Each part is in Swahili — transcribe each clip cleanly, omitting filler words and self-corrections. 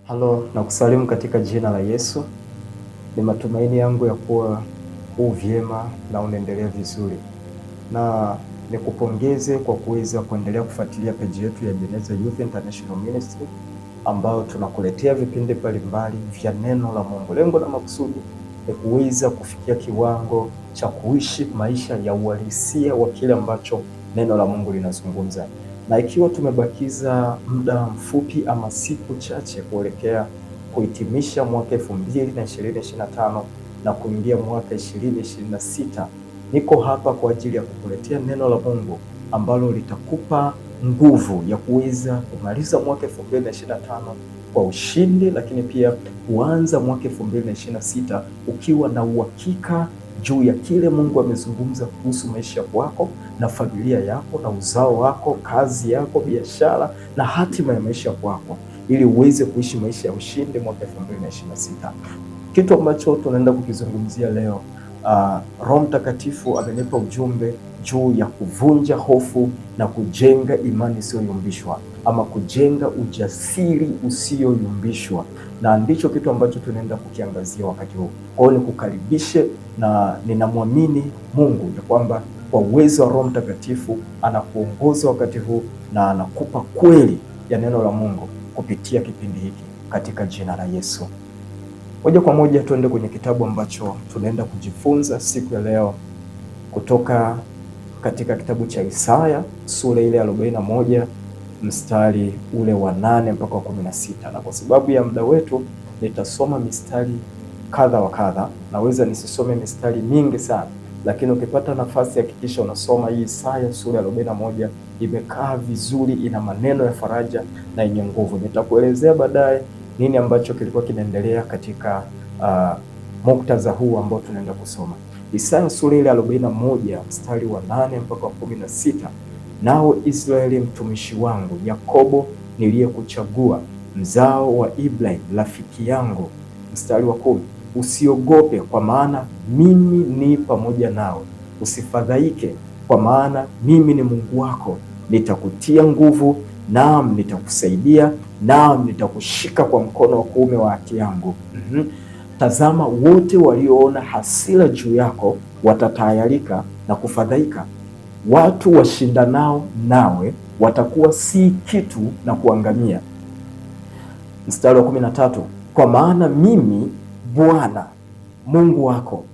Halo, na kusalimu katika jina la Yesu. Ni matumaini yangu ya kuwa vyema na unaendelea vizuri, na nikupongeze kwa kuweza kuendelea kufuatilia peji yetu ya Ebenezer Youth International Ministry, ambao tunakuletea vipindi mbalimbali vya neno la Mungu. Lengo na makusudi ni kuweza kufikia kiwango cha kuishi maisha ya uhalisia wa kile ambacho neno la Mungu linazungumza. Na ikiwa tumebakiza muda mfupi ama siku chache kuelekea kuhitimisha mwaka 2025 na kuingia mwaka 2026, niko hapa kwa ajili ya kukuletea neno la Mungu ambalo litakupa nguvu ya kuweza kumaliza mwaka 2025 kwa ushindi, lakini pia kuanza mwaka 2026 ukiwa na uhakika juu ya kile Mungu amezungumza kuhusu maisha yako na familia yako na uzao wako, kazi yako, biashara na hatima ya maisha yako, ili uweze kuishi maisha ya ushindi mwaka 2026. Kitu ambacho tunaenda kukizungumzia leo, Roho Mtakatifu amenipa ujumbe juu ya kuvunja hofu na kujenga imani isiyoyumbishwa, ama kujenga ujasiri usiyoyumbishwa, na ndicho kitu ambacho tunaenda kukiangazia wakati huu. Kwa hiyo nikukaribishe, na ninamwamini Mungu ya kwamba kwa uwezo wa Roho Mtakatifu anakuongoza wakati huu na anakupa kweli ya neno la Mungu kupitia kipindi hiki katika jina la Yesu. Moja kwa moja tuende kwenye kitabu ambacho tunaenda kujifunza siku ya leo, kutoka katika kitabu cha Isaya sura ile 41 mstari ule wa 8 mpaka wa 16. Na kwa sababu ya muda wetu nitasoma mistari kadha wa kadha. Naweza nisisome mistari mingi sana, lakini ukipata nafasi hakikisha unasoma hii Isaya sura ya 41. Imekaa vizuri, ina maneno ya faraja na yenye nguvu. Nitakuelezea baadaye nini ambacho kilikuwa kinaendelea katika muktadha huu ambao tunaenda kusoma. Isaya sura ile 41 mstari wa 8 mpaka wa 16. Nao Israeli mtumishi wangu, Yakobo niliyekuchagua, mzao wa Ibrahim rafiki yangu. Mstari wa 10. Usiogope, kwa maana mimi ni pamoja nawe, usifadhaike, kwa maana mimi ni Mungu wako. Nitakutia nguvu, naam nitakusaidia, naam nitakushika kwa mkono wa kuume wa haki yangu. Tazama, wote walioona hasira juu yako watatahayarika na kufadhaika. Watu washindanao nawe watakuwa si kitu na kuangamia. Mstari wa 13. Kwa maana mimi Bwana Mungu wako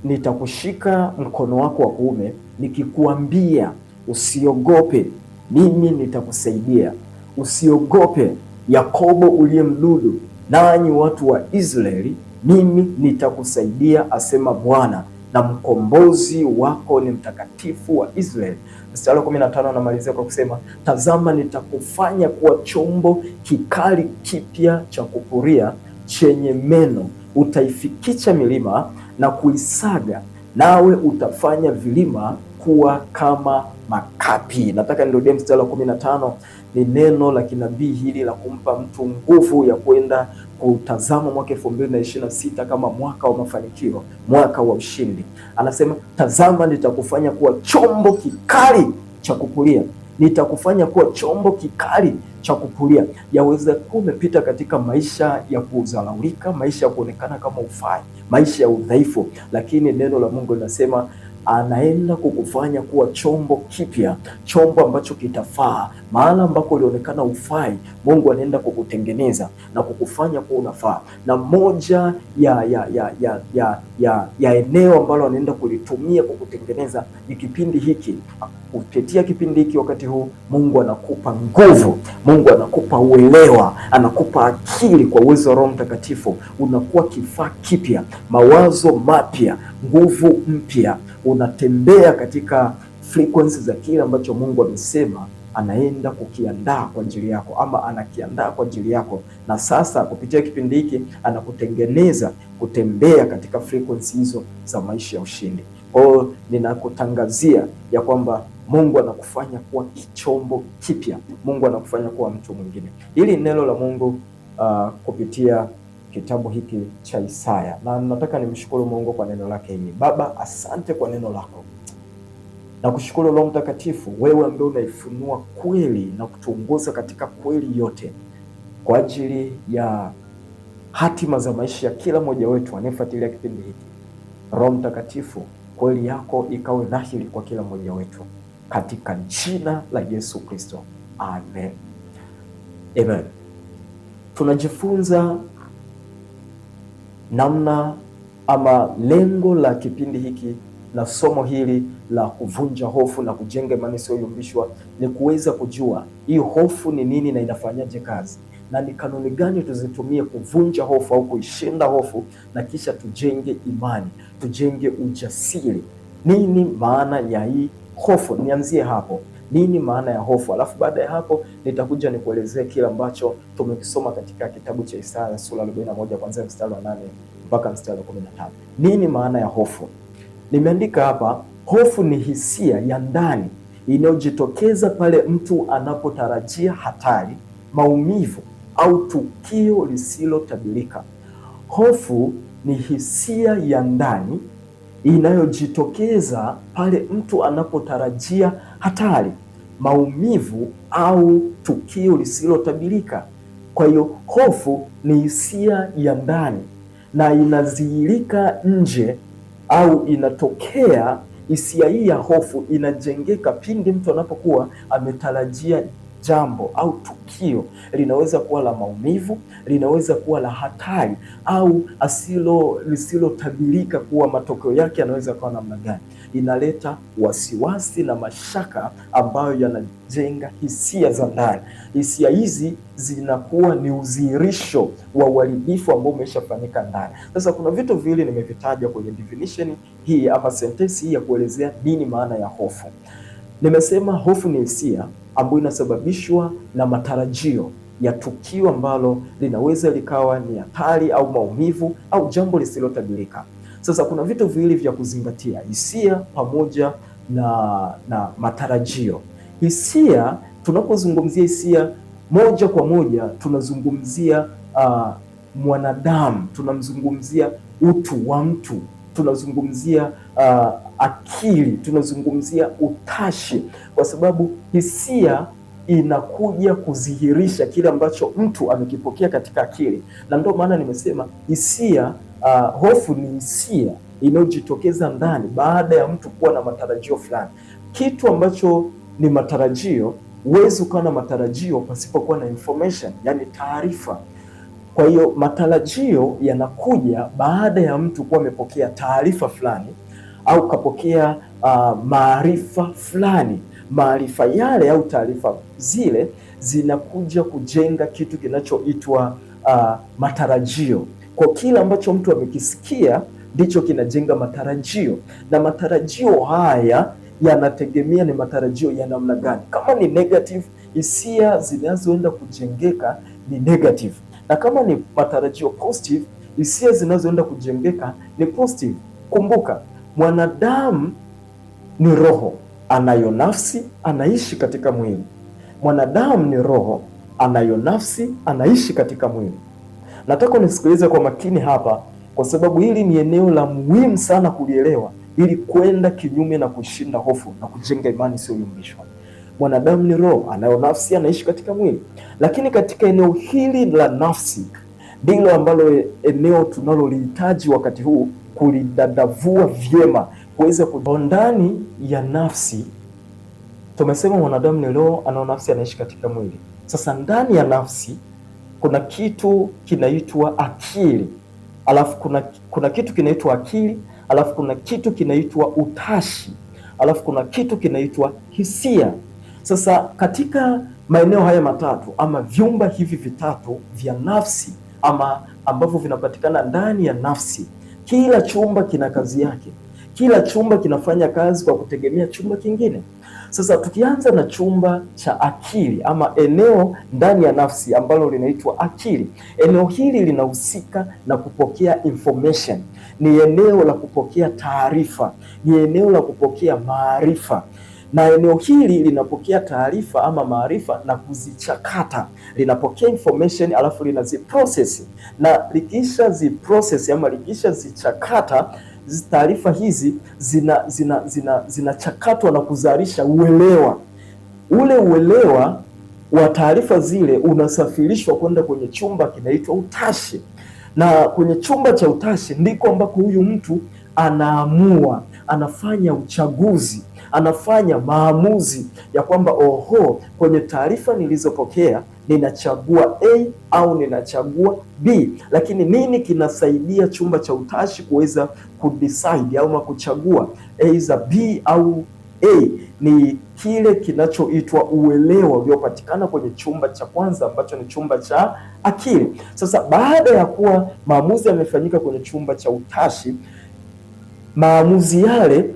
nitakushika mkono wako wa kuume, nikikuambia usiogope, mimi nitakusaidia. Usiogope Yakobo uliyemdudu, nanyi watu wa Israeli, mimi nitakusaidia, asema Bwana, na mkombozi wako ni mtakatifu wa Israeli. Mstari wa 15 anamalizia kwa kusema, tazama nitakufanya kuwa chombo kikali kipya cha kupuria chenye meno, utaifikicha milima na kuisaga, nawe utafanya vilima kuwa kama makapi. Nataka nirudie mstari wa 15. Ni neno la kinabii hili la kumpa mtu nguvu ya kwenda kutazama mwaka 2026 kama mwaka wa mafanikio, mwaka wa ushindi. Anasema, tazama nitakufanya kuwa chombo kikali cha kupuria. Nitakufanya kuwa chombo kikali cha kupuria. Yaweza kuwa umepita katika maisha ya kudharaulika, maisha ya kuonekana kama ufai, maisha ya udhaifu, lakini neno la Mungu linasema anaenda kukufanya kuwa chombo kipya, chombo ambacho kitafaa. Mahala ambako ulionekana ufai, Mungu anaenda kukutengeneza na kukufanya kuwa unafaa. Na moja ya eneo ambalo anaenda kulitumia kukutengeneza ni kipindi hiki. Kupitia kipindi hiki, wakati huu, Mungu anakupa nguvu, Mungu anakupa uelewa, anakupa akili kwa uwezo wa Roho Mtakatifu. Unakuwa kifaa kipya, mawazo mapya, nguvu mpya. Unatembea katika frequency za kile ambacho Mungu amesema anaenda kukiandaa kwa ajili yako, ama anakiandaa kwa ajili yako. Na sasa kupitia kipindi hiki anakutengeneza kutembea katika frequency hizo za maisha ya ushindi. Kwa hiyo ninakutangazia ya kwamba Mungu anakufanya kuwa chombo kipya, Mungu anakufanya kuwa mtu mwingine. Hili neno la Mungu kupitia kitabu hiki cha Isaya, na nataka nimshukuru Mungu kwa neno lake hili. Baba, asante kwa neno lako. Na kushukuru Roho Mtakatifu, wewe ambaye unaifunua kweli na kutuongoza katika kweli yote. kwa ajili ya hatima za maisha ya kila mmoja wetu anayefuatilia kipindi hiki. Roho Mtakatifu, kweli yako ikawe dhahiri kwa kila mmoja wetu katika jina la Yesu Kristo, amen. Amen. Tunajifunza namna ama lengo la kipindi hiki na somo hili la kuvunja hofu na kujenga imani isiyoyumbishwa ni kuweza kujua hiyo hofu ni nini na inafanyaje kazi, na ni kanuni gani tuzitumie kuvunja hofu au kuishinda hofu, na kisha tujenge imani, tujenge ujasiri. Nini maana ya hii hofu? Nianzie hapo. Nini maana ya hofu? Alafu baada ya hapo nitakuja nikuelezea kile ambacho tumekisoma katika kitabu cha Isaya sura 41 kuanzia mstari wa 8 mpaka mstari wa 15. Nini maana ya hofu? Nimeandika hapa, hofu ni hisia ya ndani inayojitokeza pale mtu anapotarajia hatari, maumivu au tukio lisilotabirika. Hofu ni hisia ya ndani inayojitokeza pale mtu anapotarajia hatari, maumivu au tukio lisilotabirika. Kwa hiyo hofu ni hisia ya ndani na inadhihirika nje au inatokea. Hisia hii ya hofu inajengeka pindi mtu anapokuwa ametarajia jambo au tukio. Linaweza kuwa la maumivu, linaweza kuwa la hatari au lisilotabirika, kuwa matokeo yake yanaweza kuwa namna gani. Inaleta wasiwasi na mashaka ambayo yanajenga hisia za ndani. Hisia hizi zinakuwa ni udhihirisho wa uharibifu ambao umeshafanyika ndani. Sasa kuna vitu viwili nimevitaja kwenye definition hii ama sentensi hii ya kuelezea nini maana ya hofu. Nimesema hofu ni hisia ambayo inasababishwa na matarajio ya tukio ambalo linaweza likawa ni hatari au maumivu au jambo lisilotabirika. Sasa kuna vitu viwili vya kuzingatia, hisia pamoja na matarajio. Hisia, tunapozungumzia hisia, moja kwa moja tunazungumzia mwanadamu, tunamzungumzia utu wa mtu, tunazungumzia akili, tunazungumzia utashi, kwa sababu hisia inakuja kudhihirisha kile ambacho mtu amekipokea katika akili. Na ndio maana nimesema hisia, hofu ni hisia inayojitokeza ndani baada ya mtu kuwa na matarajio fulani. Kitu ambacho ni matarajio, huwezi ukawa na matarajio pasipokuwa na information, yani taarifa. Kwa hiyo matarajio yanakuja baada ya mtu kuwa amepokea taarifa fulani au kapokea maarifa fulani. Maarifa yale au taarifa zile zinakuja kujenga kitu kinachoitwa matarajio. Kwa kila ambacho mtu amekisikia ndicho kinajenga matarajio, na matarajio haya yanategemea ni matarajio ya namna gani. Kama ni negative, hisia zinazoenda kujengeka ni negative, na kama ni matarajio positive, hisia zinazoenda kujengeka ni positive. Kumbuka, mwanadamu ni roho, anayo nafsi, anaishi katika mwili. Mwanadamu ni roho, anayo nafsi, anaishi katika mwili. Nataka nisikilize kwa makini hapa, kwa sababu hili ni eneo la muhimu sana kulielewa, ili kwenda kinyume na kushinda hofu na kujenga imani isiyoyumbishwa. Mwanadamu ni roho, anayo nafsi, anaishi katika mwili. Lakini katika eneo hili la nafsi ndilo ambalo eneo tunalolihitaji wakati huu kulidadavua vyema, kuweza kujua ndani ya nafsi. Tumesema mwanadamu ni roho, anayo nafsi, anaishi katika mwili. Sasa ndani ya nafsi kuna kitu kinaitwa akili, alafu kuna kitu kinaitwa akili, alafu kuna kitu kinaitwa utashi, alafu kuna kitu kinaitwa hisia. Sasa katika maeneo haya matatu ama vyumba hivi vitatu vya nafsi ama ambavyo vinapatikana ndani ya nafsi, kila chumba kina kazi yake. Kila chumba kinafanya kazi kwa kutegemea chumba kingine. Sasa tukianza na chumba cha akili ama eneo ndani ya nafsi ambalo linaitwa akili. Eneo hili linahusika na kupokea information. Ni eneo la kupokea taarifa, ni eneo la kupokea maarifa. Na eneo hili linapokea taarifa ama maarifa na kuzichakata. Linapokea information alafu linaziprocess. Na likisha ziprocess ama likisha zichakata, taarifa hizi zinachakatwa na kuzalisha uelewa. Ule uelewa wa taarifa zile unasafirishwa kwenda kwenye chumba kinaitwa utashi, na kwenye chumba cha utashi ndiko ambako huyu mtu anaamua, anafanya uchaguzi, anafanya maamuzi ya kwamba oho, kwenye taarifa nilizopokea ninachagua A au ninachagua B. Lakini nini kinasaidia chumba cha utashi kuweza kudecide au kuchagua aidha B au A? Ni kile kinachoitwa uelewa uliopatikana kwenye chumba cha kwanza ambacho ni chumba cha akili. Sasa baada ya kuwa maamuzi yamefanyika kwenye chumba cha utashi, maamuzi yale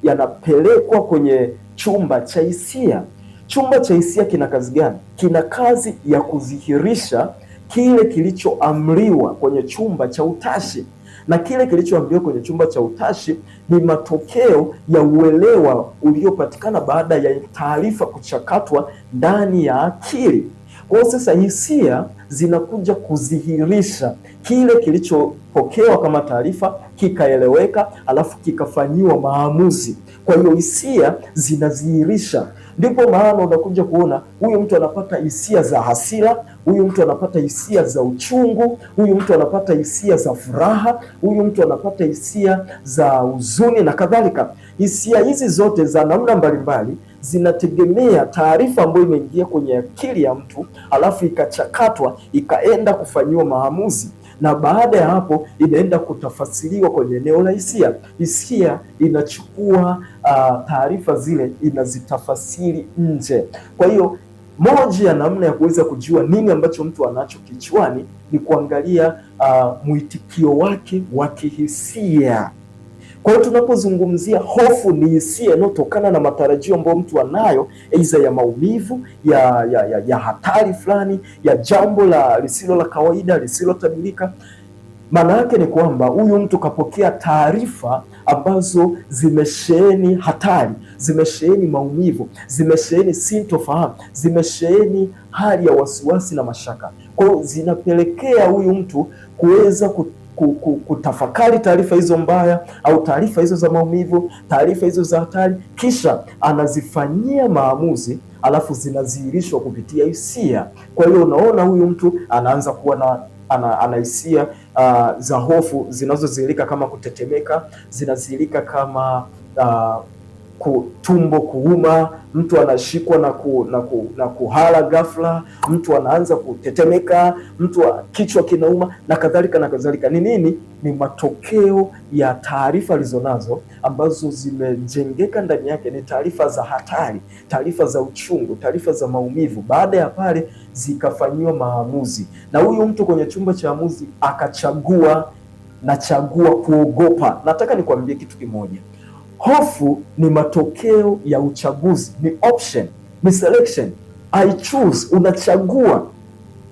yanapelekwa kwenye chumba cha hisia. Chumba cha hisia kina kazi gani? Kina kazi ya kudhihirisha kile kilichoamriwa kwenye chumba cha utashi, na kile kilichoamriwa kwenye chumba cha utashi ni matokeo ya uelewa uliopatikana baada ya taarifa kuchakatwa ndani ya akili. Kwa hiyo sasa hisia zinakuja kudhihirisha kile kilichopokewa kama taarifa, kikaeleweka, alafu kikafanyiwa maamuzi. Kwa hiyo hisia zinadhihirisha. Ndipo maana unakuja kuona huyu mtu anapata hisia za hasira, huyu mtu anapata hisia za uchungu, huyu mtu anapata hisia za furaha, huyu mtu anapata hisia za huzuni na kadhalika. Hisia hizi zote za namna mbalimbali zinategemea taarifa ambayo imeingia kwenye akili ya mtu, alafu ikachakatwa, ikaenda kufanyiwa maamuzi, na baada ya hapo inaenda kutafasiriwa kwenye eneo la hisia. Hisia inachukua taarifa zile, inazitafasiri nje. Kwa hiyo moja ya namna ya kuweza kujua nini ambacho mtu anacho kichwani ni kuangalia mwitikio wake wa kihisia. Kwa hiyo tunapozungumzia hofu, ni hisia inayotokana na matarajio ambayo mtu anayo, aidha ya maumivu, ya hatari fulani, ya jambo lisilo la kawaida, lisilotabirika. Maana yake ni kwamba huyu mtu kapokea taarifa ambazo zimesheheni hatari, zimesheheni maumivu, zimesheheni sintofahamu, zimesheheni hali ya wasiwasi na mashaka. Kwa hiyo zinapelekea huyu mtu kuweza kutafakari taarifa hizo mbaya au taarifa hizo za maumivu, taarifa hizo za hatari, kisha anazifanyia maamuzi, alafu zinadhihirishwa kupitia hisia. Kwa hiyo unaona huyu mtu anaanza kuwa ana hisia za hofu zinazozilika kama kutetemeka, zinazilika kama tumbo kuuma, mtu anashikwa na kuhara ghafla, mtu anaanza kutetemeka, mtu kichwa kinauma na kadhalika na kadhalika. Ni nini? Ni matokeo ya taarifa alizonazo ambazo zimejengeka ndani yake, ni taarifa za hatari, taarifa za uchungu, taarifa za maumivu. Baada ya pale zikafanyiwa maamuzi, na huyu mtu kwenye chumba cha maamuzi akachagua, nachagua kuogopa. Nataka nikwambie kitu kimoja. Hofu ni matokeo ya uchaguzi, ni option, ni selection. I choose, unachagua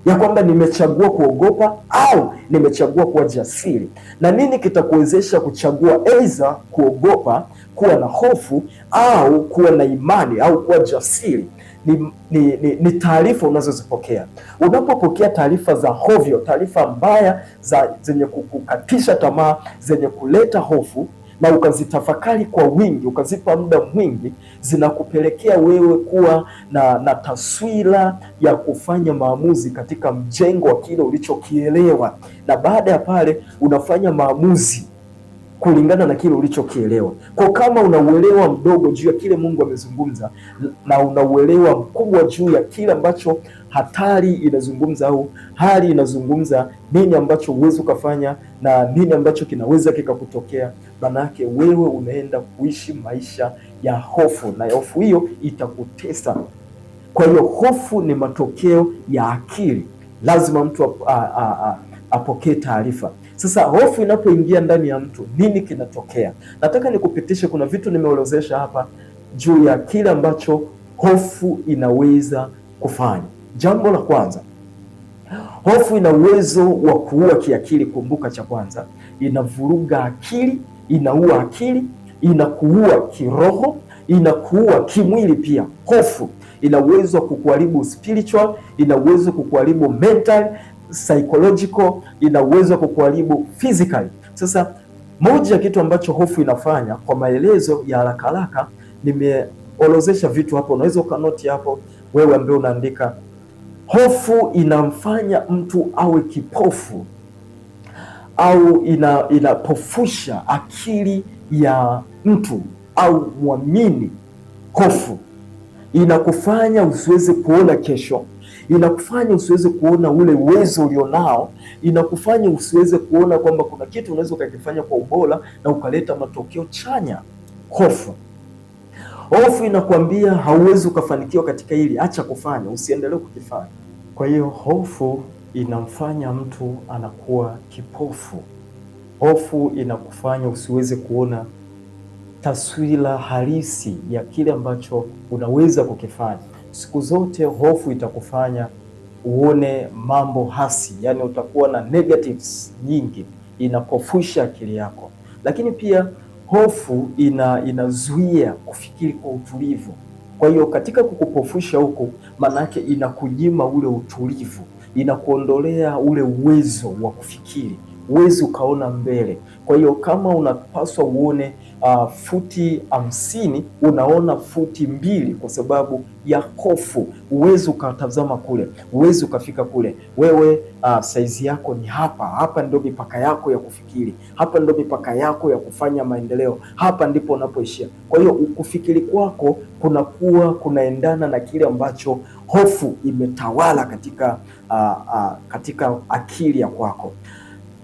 ya kwamba nimechagua kuogopa au nimechagua kuwa jasiri. Na nini kitakuwezesha kuchagua aidha kuogopa, kuwa na hofu, au kuwa na imani au kuwa jasiri? Ni taarifa unazozipokea. Unapopokea taarifa za hovyo, taarifa mbaya, zenye kukatisha tamaa, zenye kuleta hofu, na ukazitafakari kwa wingi, ukazipa muda mwingi, zinakupelekea wewe kuwa na taswira ya kufanya maamuzi katika mjengo wa kile ulichokielewa, na baada ya pale unafanya maamuzi kulingana na kile ulichokielewa. Kwa kama unauelewa mdogo juu ya kile Mungu amezungumza, na unauelewa mkubwa juu ya kile ambacho hatari inazungumza au hali inazungumza, nini ambacho uwezi ukafanya na nini ambacho kinaweza kikakutokea, manake wewe unaenda kuishi maisha ya hofu, na hofu hiyo itakutesa. Kwa hiyo hofu ni matokeo ya akili. Lazima mtu apokee taarifa. Sasa hofu inapoingia ndani ya mtu, nini kinatokea? Nataka nikupitishe, kuna vitu nimeorozesha hapa juu ya kile ambacho hofu inaweza kufanya. Jambo la kwanza, hofu ina uwezo wa kuua kiakili. Kumbuka cha kwanza, inavuruga akili, inaua akili, inakuua kiroho, inakuua kimwili pia. Hofu ina uwezo wa kukuharibu spiritual, ina uwezo wa kukuharibu mental, psychological, ina uwezo wa kukuharibu physically. Sasa moja ya kitu ambacho hofu inafanya, kwa maelezo ya haraka haraka Orozesha vitu hapo, unaweza ukanoti hapo wewe ambaye unaandika. Hofu inamfanya mtu awe kipofu au inapofusha akili ya mtu au mwamini. Hofu inakufanya usiweze kuona kesho, inakufanya usiweze kuona ule uwezo ulionao, inakufanya usiweze kuona kwamba kuna kitu unaweza ukakifanya kwa ubora na ukaleta matokeo chanya. Hofu inakwambia hauwezi ukafanikiwa katika hili, acha kufanya, usiendelee kukifanya. Kwa hiyo hofu inamfanya mtu anakuwa kipofu. Hofu inakufanya usiweze kuona taswira halisi ya kile ambacho unaweza kukifanya. Siku zote hofu itakufanya uone mambo hasi, yani utakuwa na negatives nyingi, inapofusha akili yako. Lakini pia hofu inazuia kufikiri kwa utulivu. Kwa hiyo katika kukupofusha huko, manake inakunyima ule utulivu, inakuondolea ule uwezo wa kufikiri, uwezo ukaona mbele. Kwa hiyo kama unapaswa uone futi 50 unaona futi 2 kwa sababu ya hofu. Uwezi ukatazama kule, uwezi ukafika kule. Wewe saizi yako ni hapa hapa, ndio mipaka yako ya kufikiri, hapa ndio mipaka yako ya kufanya maendeleo, hapa ndipo unapoishia. Kwa hiyo kufikiri kwako kunaendana na kile ambacho hofu imetawala katika akili ya kwako.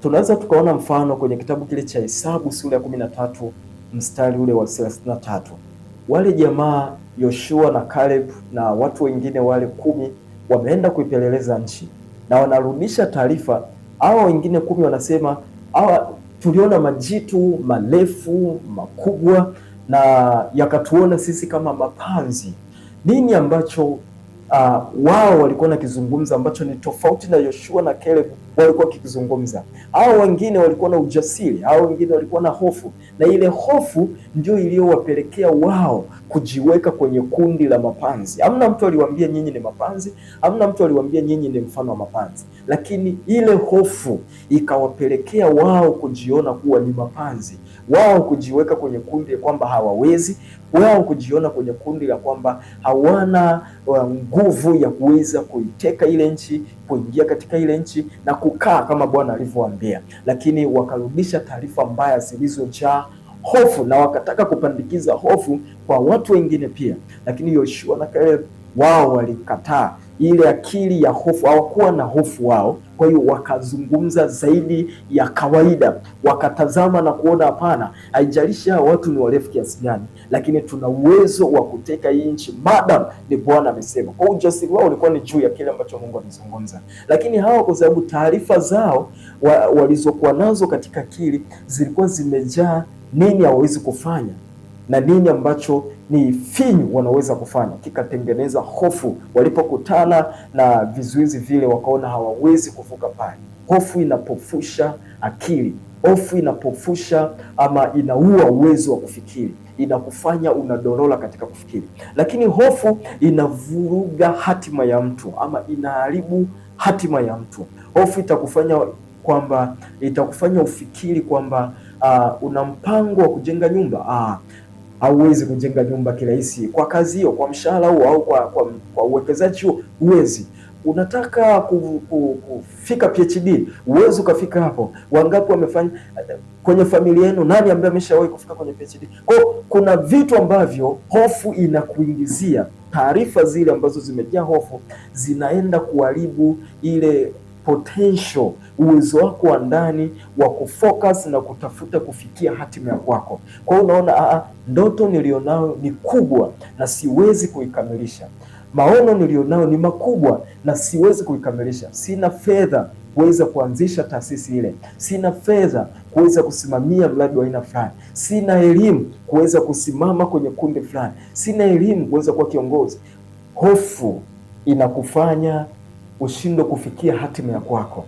Tunaweza tukaona mfano kwenye kitabu kile cha Hesabu sura ya 13 mstari ule wa 33. Wale jamaa Yoshua na Caleb na watu wengine wale 10 wameenda kuipeleleza nchi na wanarudisha taarifa. Hao wengine 10 wanasema tuliona majitu marefu makubwa na yakatuona sisi kama mapanzi. Nini ambacho wao walikuwa nakizungumza ambacho ni tofauti na Yoshua na Caleb walikuwa kikizungumza? Hao wengine walikuwa na ujasiri, hao wengine walikuwa na hofu, na ile hofu ndio iliyowapelekea wao kujiweka kwenye kundi la mapanzi. Hamna mtu aliwaambia nyinyi ni mapanzi, hamna mtu aliwaambia nyinyi ni mfano wa mapanzi, lakini ile hofu ikawapelekea wao kujiona kuwa ni mapanzi, wao kujiweka kwenye kundi kwamba hawawezi, wao kujiona kwenye kundi la kwamba hawana nguvu ya kuweza kuiteka ile nchi, kuingia katika ile nchi na kukaa kama Bwana alivyowaambia. Lakini wakarudisha taarifa mbaya zilizojaa hofu na wakataka kupandikiza hofu kwa watu wengine pia. Lakini Yoshua na Caleb wao walikataa ile akili ya hofu, hawakuwa na hofu wao. Kwa hiyo wakazungumza zaidi ya kawaida, wakatazama na kuona hapana, haijalishi hao watu ni warefu kiasi gani, lakini tuna uwezo wa kuteka hii nchi madam ni Bwana amesema. Kwa ujasiri wao ulikuwa ni juu ya kile ambacho Mungu amezungumza. Lakini hawa kwa sababu taarifa zao walizokuwa nazo katika akili zilikuwa zimejaa nini hawawezi kufanya na nini ambacho ni finyu wanaweza kufanya, kikatengeneza hofu. Walipokutana na vizuizi vile wakaona hawawezi kuvuka pale. Hofu inapofusha akili, hofu inapofusha ama inaua uwezo wa kufikiri, inakufanya unadorola katika kufikiri. Lakini hofu inavuruga hatima ya mtu ama inaharibu hatima ya mtu. Hofu itakufanya ufikiri kwamba una mpango wa kujenga nyumba. Hauwezi kujenga nyumba kirahisi kwa kazi hiyo, kwa mshahara huo au kwa uwekezaji huo, huwezi. Unataka kufika PhD, huwezi ukafika hapo. Wangapi wamefanya kwenye familia yenu? Nani ambaye ameshawahi kufika kwenye PhD? Kwa kuna vitu ambavyo hofu inakuingizia, taarifa zile ambazo zimejaa hofu zinaenda kuharibu ile potential, uwezo wako wa ndani wa kufocus na kutafuta kufikia hatima ya kwako. Kwa hiyo unaona ndoto nilionao ni kubwa na siwezi kuikamilisha. Maono nilionao ni makubwa na siwezi kuikamilisha. Sina fedha kuweza kuanzisha taasisi ile, sina fedha kuweza kusimamia mradi wa aina fulani, sina elimu kuweza kusimama kwenye kundi fulani, sina elimu kuweza kuwa kiongozi. Hofu inakufanya ushindwe kufikia hatima ya kwako.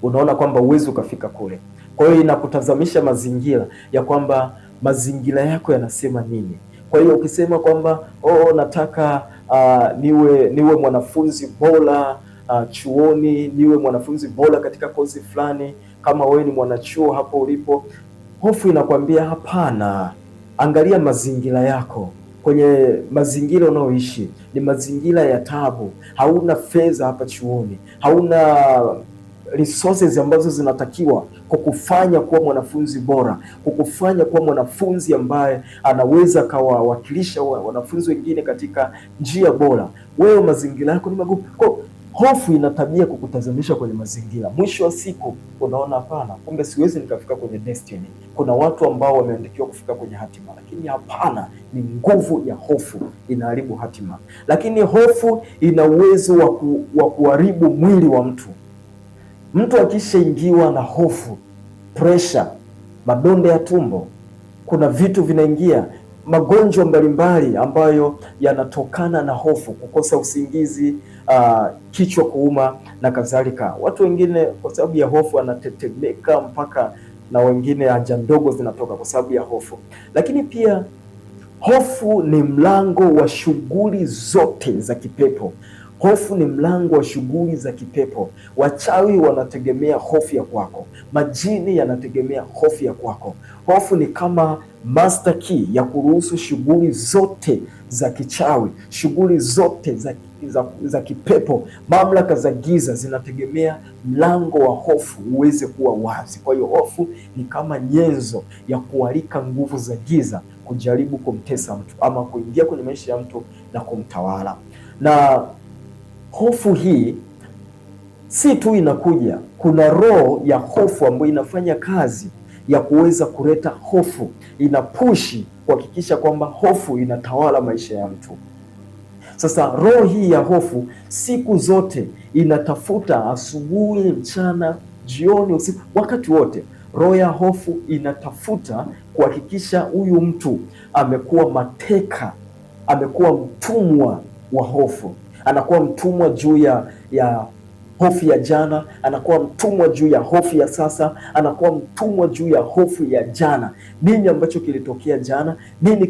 Unaona kwamba uwezi ukafika kule. Kwa hiyo inakutazamisha mazingira ya kwamba mazingira yako yanasema nini. Kwa hiyo ukisema kwamba nataka niwe mwanafunzi bora chuoni, niwe mwanafunzi bora katika kozi fulani, kama wewe ni mwanachuo hapo ulipo, hofu inakwambia hapana, angalia mazingira yako. kwenye mazingira unaoishi ni mazingira ya taabu, hauna fedha hapa chuoni, hauna resources ambazo zinatakiwa kukufanya kuwa mwanafunzi bora, kukufanya kuwa mwanafunzi ambaye anaweza akawawakilisha wanafunzi wengine katika njia bora, wewe mazingira yako ni magumu. Hofu ina tabia kukutazamisha kwenye mazingira. Mwisho wa siku unaona, hapana, kumbe siwezi nikafika kwenye destiny. Kuna watu ambao wameandikiwa kufika kwenye hatima, lakini hapana, ni nguvu ya hofu inaharibu hatima. Lakini hofu ina uwezo wa kuharibu mwili wa mtu. Mtu akishaingiwa na hofu, pressure, madonda ya tumbo, kuna vitu vinaingia, magonjwa mbalimbali ambayo yanatokana na hofu, kukosa usingizi, kichwa kuuma na kadhalika. Watu wengine kwa sababu ya hofu anatetemeka mpaka na wengine haja ndogo zinatoka kwa sababu ya hofu. Lakini pia hofu ni mlango wa shughuli zote za kipepo. Hofu ni mlango wa shughuli za kipepo. Wachawi wanategemea hofu ya kwako, majini yanategemea hofu ya kwako. Hofu ni kama master key ya kuruhusu shughuli zote za kichawi, shughuli zote za kipepo, mamlaka za giza zinategemea mlango wa hofu uweze kuwa wazi. Kwa hiyo hofu ni kama nyenzo ya kualika nguvu za giza kujaribu kumtesa mtu ama kuingia kwenye maisha ya mtu na kumtawala. Na hofu hii si tu inakuja, kuna roho ya hofu ambayo inafanya kazi ya kuweza kuleta hofu, inapushi kuhakikisha kwamba hofu inatawala maisha ya mtu. Sasa roho hii ya hofu siku zote inatafuta, asubuhi, mchana, jioni, usiku, wakati wote, roho ya hofu inatafuta kuhakikisha huyu mtu amekuwa mateka, amekuwa mtumwa wa hofu. Anakuwa mtumwa juu ya hofu ya jana, anakuwa mtumwa juu ya hofu ya sasa, anakuwa mtumwa juu ya hofu ya jana. Nini ambacho kilitokea jana? Nini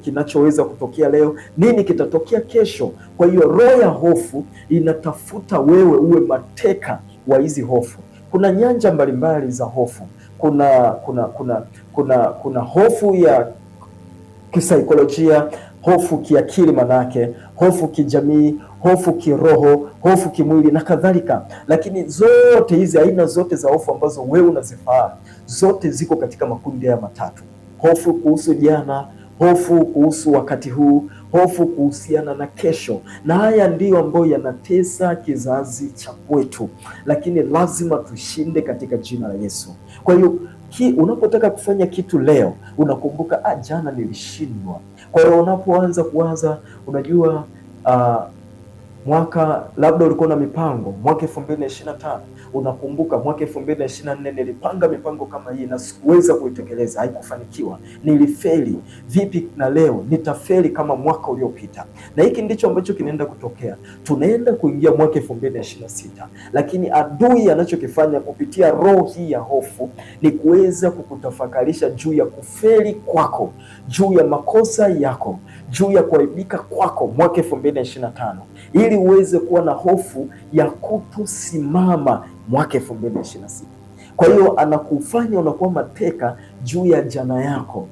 kinachoweza kutokea leo? Nini kitatokea kesho? Kwa hiyo roho ya hofu inatafuta wewe uwe mateka wa hizi hofu. Kuna nyanja mbalimbali za hofu. Kuna hofu ya kisaikolojia, hofu kiakili, manake hofu kijamii, hofu kiroho, hofu kimwili na kadhalika. Lakini zote hizi, aina zote za hofu ambazo wewe unazifahamu, zote ziko katika makundi haya matatu: hofu kuhusu jana, hofu kuhusu wakati huu, hofu kuhusiana na kesho. Na haya ndiyo ambayo yanatesa kizazi cha kwetu, lakini lazima tushinde katika jina la Yesu. Kwa hiyo unapotaka kufanya kitu leo unakumbuka, jana nilishindwa. Kwa hiyo unapoanza kuwaza, unajua mwaka labda ulikuwa na mipango mwaka 2025, unakumbuka mwaka 2024 nilipanga mipango kama hii na sikuweza kuitekeleza, haikufanikiwa, nilifeli. Vipi na leo nitafeli kama mwaka uliopita? Na hiki ndicho ambacho kinaenda kutokea. Tunaenda kuingia mwaka 2026, lakini adui anachokifanya kupitia roho hii ya hofu ni kuweza kukutafakarisha juu ya kufeli kwako, juu ya makosa yako, juu ya kuaibika kwako mwaka 2025, ili uweze kuwa na hofu ya kutosimama mwaka 2026. Kwa hiyo anakufanya unakuwa mateka juu ya jana yako.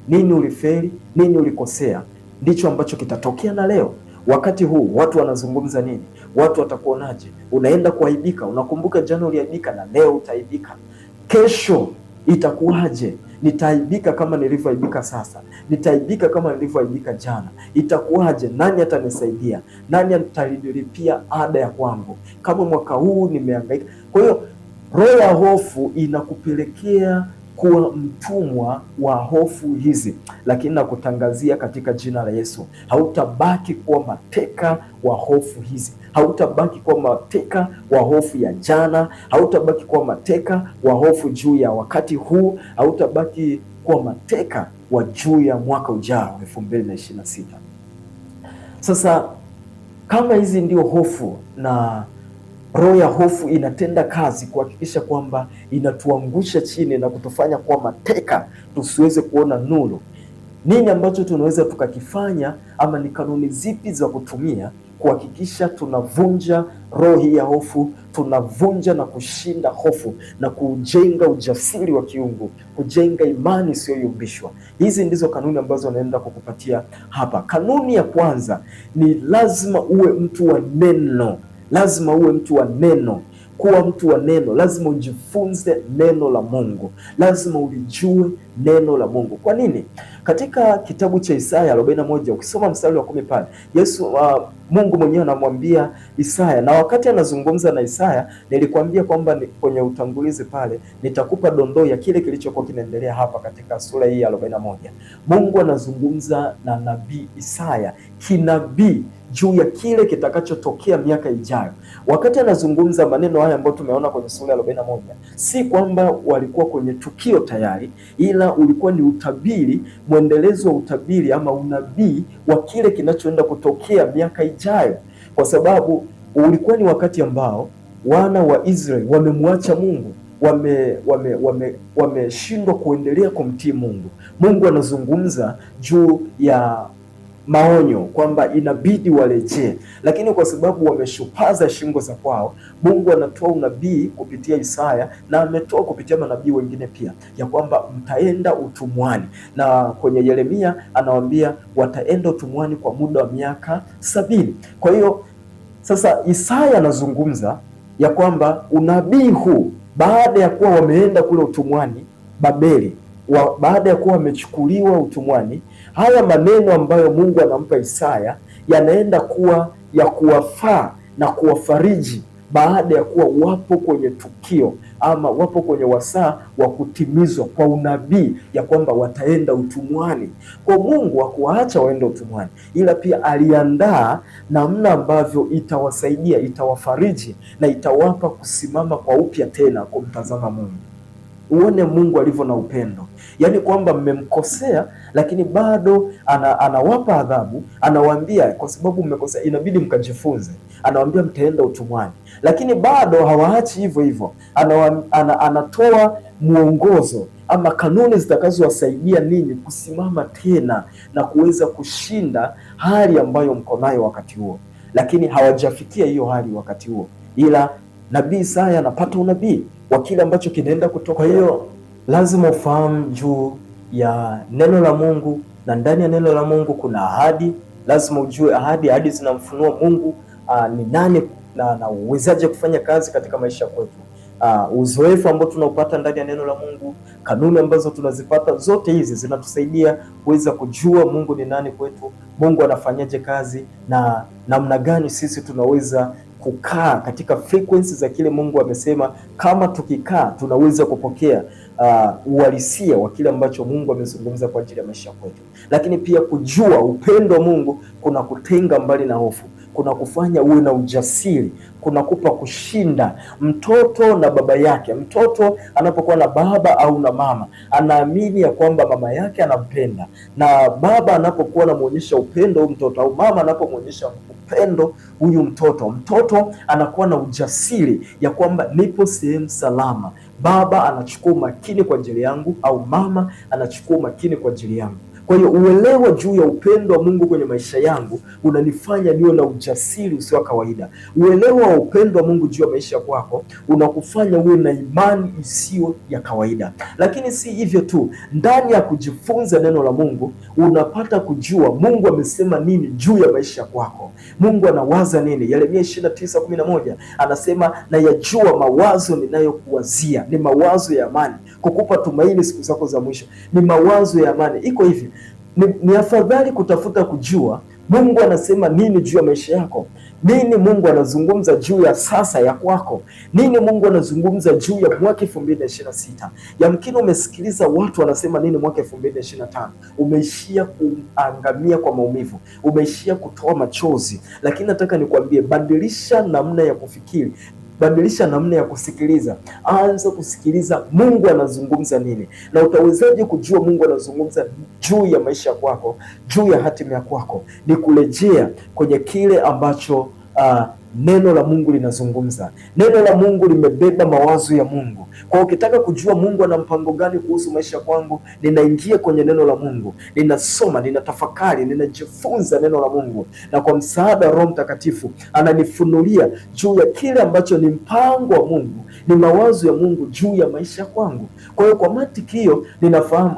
Nini ulifeli, nini ulikosea, ndicho ambacho kitatokea na leo. Wakati huu watu wanazungumza nini? Watu watakuonaje? Unaenda kuaibika. Unakumbuka jana uliaibika na leo utaibika. Kesho itakuwaje? Nitaaibika kama nilivyoaibika sasa? Nitaaibika kama nilivyoaibika jana? Itakuwaje? Nani atanisaidia? Nani atanilipia ada ya kwangu kama mwaka huu nimehangaika? Kwa hiyo roho ya hofu inakupelekea kuwa mtumwa wa hofu hizi, lakini nakutangazia katika jina la Yesu, hautabaki kuwa mateka wa hofu hizi. Hautabaki kuwa mateka wa hofu ya jana, hautabaki kuwa mateka wa hofu juu ya wakati huu, hautabaki kuwa mateka wa juu ya mwaka ujao 2026. Sasa kama hizi ndio hofu, na roho ya hofu inatenda kazi kuhakikisha kwamba inatuangusha chini na kutufanya kuwa mateka, tusiweze kuona nuru, nini ambacho tunaweza tukakifanya, ama ni kanuni zipi za kutumia kuhakikisha tunavunja roho hii ya hofu, tunavunja na kushinda hofu na kujenga ujasiri wa kiungu, kujenga imani isiyoyumbishwa. Hizi ndizo kanuni ambazo naenda kukupatia hapa. Kanuni ya kwanza ni lazima uwe mtu wa neno. Lazima uwe mtu wa neno. Kuwa mtu wa neno, lazima ujifunze neno la Mungu, lazima ulijue neno la Mungu. Kwa nini? Katika kitabu cha Isaya 41 ukisoma mstari wa 10 pale, Mungu mwenyewe anamwambia Isaya, na wakati anazungumza na Isaya nilikwambia kwamba kwenye utangulizi pale nitakupa dondoo ya kile kilichokuwa kinaendelea hapa katika sura hii ya 41. Mungu anazungumza na nabii Isaya kinabii juu ya kile kitakachotokea miaka ijayo. Wakati anazungumza maneno haya ambayo tumeona kwenye sura ya 41, si kwamba walikuwa kwenye tukio tayari, ila ulikuwa ni utabiri, mwendelezo wa utabiri ama unabii wa kile kinachoenda kutokea miaka ijayo, kwa sababu ulikuwa ni wakati ambao wana wa Israeli wamemwacha Mungu, wameshindwa kuendelea kumtii Mungu. Mungu anazungumza juu ya maonyo kwamba inabidi warejee, lakini kwa sababu wameshupaza shingo za kwao, Mungu anatoa unabii kupitia Isaya na ametoa kupitia manabii wengine pia ya kwamba mtaenda utumwani, na kwenye Yeremia anawaambia wataenda utumwani kwa muda wa miaka 70. Kwa hiyo sasa Isaya anazungumza ya kwamba unabii huu baada ya kuwa wameenda kule utumwani Babeli, baada ya kuwa wamechukuliwa utumwani, haya maneno ambayo Mungu anampa Isaya yanaenda kuwa ya kuwafaa na kuwafariji baada ya kuwa wapo kwenye tukio ama wapo kwenye wasaa wa kutimizwa kwa unabii ya kwamba wataenda utumwani. Kwa Mungu hakuwaacha waende utumwani, ila pia aliandaa namna ambavyo itawasaidia, itawafariji na itawapa kusimama kwa upya tena kumtazama Mungu. Uone Mungu alivyo na upendo, yaani kwamba mmemkosea, lakini bado anawapa adhabu, anawaambia kwa sababu mmekosea inabidi mkajifunze, anawaambia mtaenda utumwani, lakini bado hawaachi hivyo hivyo, anatoa mwongozo ama kanuni zitakazowasaidia ninyi kusimama tena na kuweza kushinda hali ambayo mko nayo wakati huo. Lakini hawajafikia hiyo hali wakati huo, ila nabii Isaya anapata unabii wa kile ambacho kinaenda kutoka. Kwa hiyo lazima ufahamu juu ya neno la Mungu, na ndani ya neno la Mungu kuna ahadi. Lazima ujue ahadi zinamfunua Mungu ni nani na uwezaje kufanya kazi katika maisha kwetu. Uzoefu ambao tunaupata ndani ya neno la Mungu, kanuni ambazo tunazipata, zote hizi zinatusaidia kuweza kujua Mungu ni nani kwetu, Mungu anafanyaje kazi na namna gani sisi tunaweza kukaa katika frequency za kile Mungu amesema. Kama tukikaa tunaweza kupokea uhalisia wa kile ambacho Mungu amezungumza kwa ajili ya maisha kwetu. Lakini pia kujua upendo wa Mungu kuna kutenga mbali na hofu, kuna kufanya uwe na ujasiri, kuna kupa kushinda. Mtoto na baba yake, mtoto anapokuwa na baba au na mama, anaamini ya kwamba mama yake anampenda, na baba anapokuwa anamuonyesha upendo huyu mtoto, au mama anapomwonyesha upendo huyu mtoto, mtoto anakuwa na ujasiri ya kwamba nipo sehemu salama, baba anachukua umakini kwa ajili yangu, au mama anachukua umakini kwa ajili yangu. Kwa hiyo uelewa juu ya upendo wa Mungu kwenye maisha yangu unanifanya niwe na ujasiri usio kawaida. Uelewa wa upendo wa Mungu juu ya maisha kwako unakufanya uwe na imani isiyo ya kawaida. Lakini si hivyo tu, ndani ya kujifunza neno la Mungu unapata kujua Mungu amesema nini juu ya maisha kwako. Mungu anawaza nini? Yeremia 29:11 anasema, na yajua mawazo ninayokuwazia ni mawazo ya amani, kukupa tumaini siku zako za mwisho. Ni mawazo ya amani. Iko hivi, ni afadhali kutafuta kujua Mungu anasema nini juu ya maisha yako. Nini Mungu anazungumza juu ya sasa ya kwako? Nini Mungu anazungumza juu ya mwaka 2026? Yamkini umesikiliza watu wanasema nini mwaka 2025, umeishia kuangamia kwa maumivu, umeishia kutoa machozi. Lakini nataka nikwambie, badilisha namna ya kufikiri, badilisha namna ya kusikiliza. Anza kusikiliza Mungu anazungumza nini. Na utawezaje kujua Mungu anazungumza juu ya maisha kwako, juu ya hatima ya kwako? Ni kurejea kwenye kile ambacho neno la Mungu linazungumza. Neno la Mungu limebeba mawazo ya Mungu. Kwa ukitaka kujua Mungu ana mpango gani kuhusu maisha kwangu, ninaingia kwenye neno la Mungu, ninasoma, ninatafakari, ninajifunza neno la Mungu, na kwa msaada wa Roho Mtakatifu ananifunulia juu ya kile ambacho ni mpango wa Mungu, ni mawazo ya Mungu juu ya maisha kwangu. Kwa hiyo kwa mantiki hiyo ninafahamu,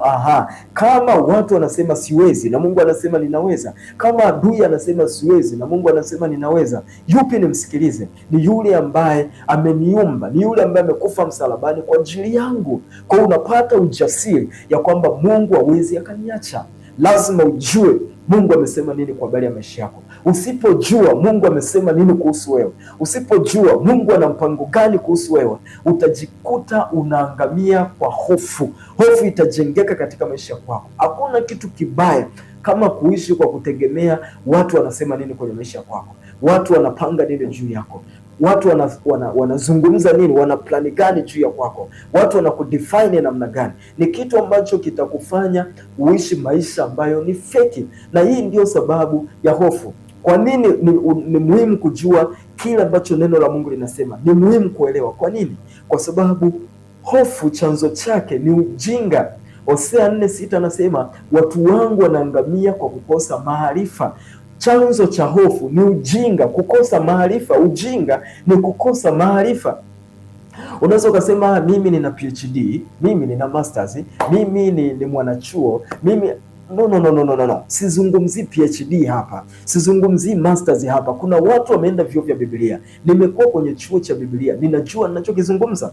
kama watu wanasema siwezi na Mungu anasema ninaweza, kama adui anasema siwezi na Mungu anasema ninaweza, yupi nimsikilize? Ni yule ambaye ameniumba, ni yule ambaye amekufa msalabani kwa ajili yangu. Kwa hiyo unapata ujasiri ya kwamba Mungu hawezi akaniacha. Lazima ujue Mungu amesema nini kwa habari ya maisha yako. Usipojua Mungu amesema nini kuhusu wewe, usipojua Mungu ana mpango gani kuhusu wewe, utajikuta unaangamia kwa hofu. Hofu itajengeka katika maisha yako. Hakuna kitu kibaya kama kuishi kwa kutegemea watu wanasema nini kwenye maisha yako, watu wanapanga nini juu yako, watu wanazungumza nini, wana plani gani juu ya kwako, watu wanakudefine namna gani. Ni kitu ambacho kitakufanya uishi maisha ambayo ni feki, na hii ndio sababu ya hofu. Kwa nini ni muhimu kujua kile ambacho neno la Mungu linasema? Ni muhimu kuelewa kwa nini. Kwa sababu hofu chanzo chake ni ujinga. Hosea 4:6 anasema watu wangu wanaangamia kwa kukosa maarifa. Chanzo cha hofu ni ujinga, kukosa maarifa. Ujinga ni kukosa maarifa. Unaweza ukasema mimi nina PhD, mimi nina masters, mimi ni mwanachuo, mimi No. Sizungumzi PhD hapa, sizungumzi masters hapa. Kuna watu wameenda vyuo vya Biblia. Nimekuwa kwenye chuo cha Biblia, ninajua ninachokizungumza.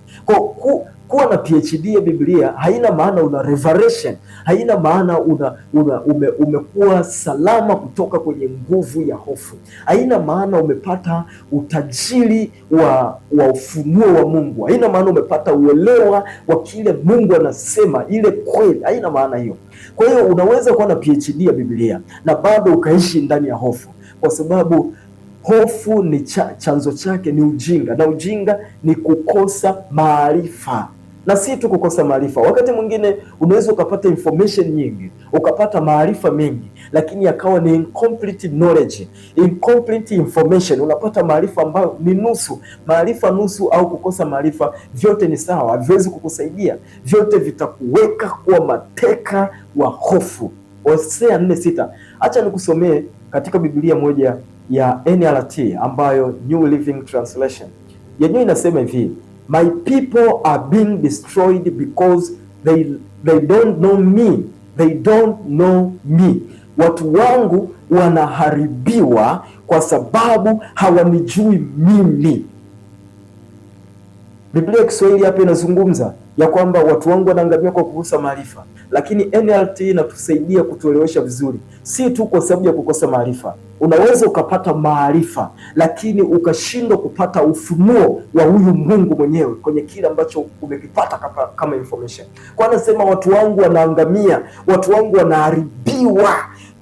Kuwa na PhD ya Biblia haina maana una revelation, haina maana umekuwa salama kutoka kwenye nguvu ya hofu, haina maana umepata utajiri wa ufunuo wa Mungu, haina maana umepata uelewa wa kile Mungu anasema, ile kweli, haina maana hiyo. Kwa hiyo unaweza kuwa na PhD ya Biblia na bado ukaishi ndani ya hofu, kwa sababu hofu ni chanzo chake ni ujinga, na ujinga ni kukosa maarifa. Na si tu kukosa maarifa, wakati mwingine unaweza ukapata information nyingi, ukapata maarifa mengi, lakini yakawa ni incomplete knowledge, incomplete information. Unapata maarifa ambayo ni nusu. Maarifa nusu au kukosa maarifa, vyote ni sawa, haviwezi kukusaidia. Vyote vitakuweka kuwa mateka wa hofu. Hosea 4:6. Acha nikusomee katika Biblia moja ya NLT ambayo New Living Translation. Yenyewe inasema hivi: My people are being destroyed because they don't know me. They don't know me. Watu wangu wanaharibiwa kwa sababu hawanijui mimi. Biblia ya Kiswahili hapa inazungumza ya kwamba watu wangu wanaangamia kwa kukosa maarifa, lakini NLT inatusaidia kutuelewesha vizuri. Si tu kwa sababu ya kukosa maarifa. Unaweza ukapata maarifa lakini ukashindwa kupata ufunuo wa huyu Mungu mwenyewe kwenye kile ambacho umekipata kama information. Kwa anasema watu wangu wanaangamia, watu wangu wanaharibiwa.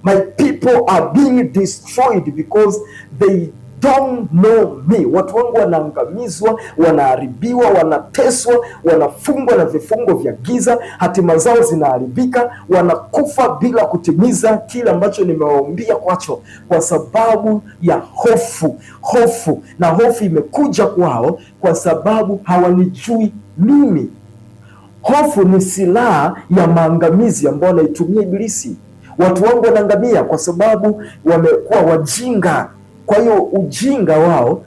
My people are being destroyed because they don't know me. Watu wangu wanaangamizwa, wanaharibiwa, wanateswa, wanafungwa na vifungo vya giza, hatima zao zinaharibika, wanakufa bila kutimiza kile ambacho nimewaambia kwacho, kwa sababu ya hofu. Hofu, na hofu imekuja kwao kwa sababu hawanijui mimi. Hofu ni silaha ya maangamizi ambayo anaitumia Ibilisi. Watu wangu wanaangamia kwa sababu wamekuwa wajinga. Kwa hiyo ujinga wao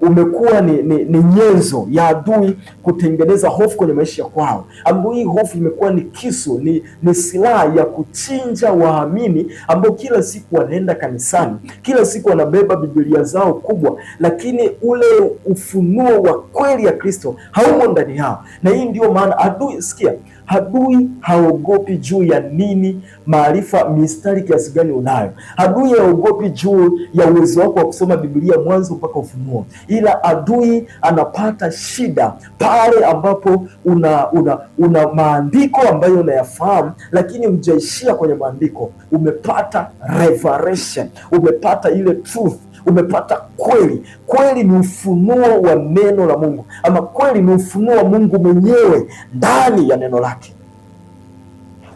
umekuwa ni nyenzo ya adui kutengeneza hofu kwenye maisha kwao, ambao hii hofu imekuwa ni kisu, ni silaha ya kuchinja waamini ambao kila siku wanaenda kanisani, kila siku wanabeba Biblia zao kubwa, lakini ule ufunuo wa kweli ya Kristo haumo ndani yao. Na hii ndio maana adui, sikia, adui haogopi juu ya nini, maarifa, mistari kiasi gani unayo. Adui haogopi juu ya uwezo wako wa kusoma Biblia mwanzo mpaka Ufunuo, ila adui anapata shida pale ambapo una maandiko ambayo unayafahamu, lakini hujaishia kwenye maandiko. Umepata revelation, umepata ile truth, umepata kweli. Kweli ni ufunuo wa neno la Mungu, ama kweli ni ufunuo wa Mungu mwenyewe ndani ya neno lake.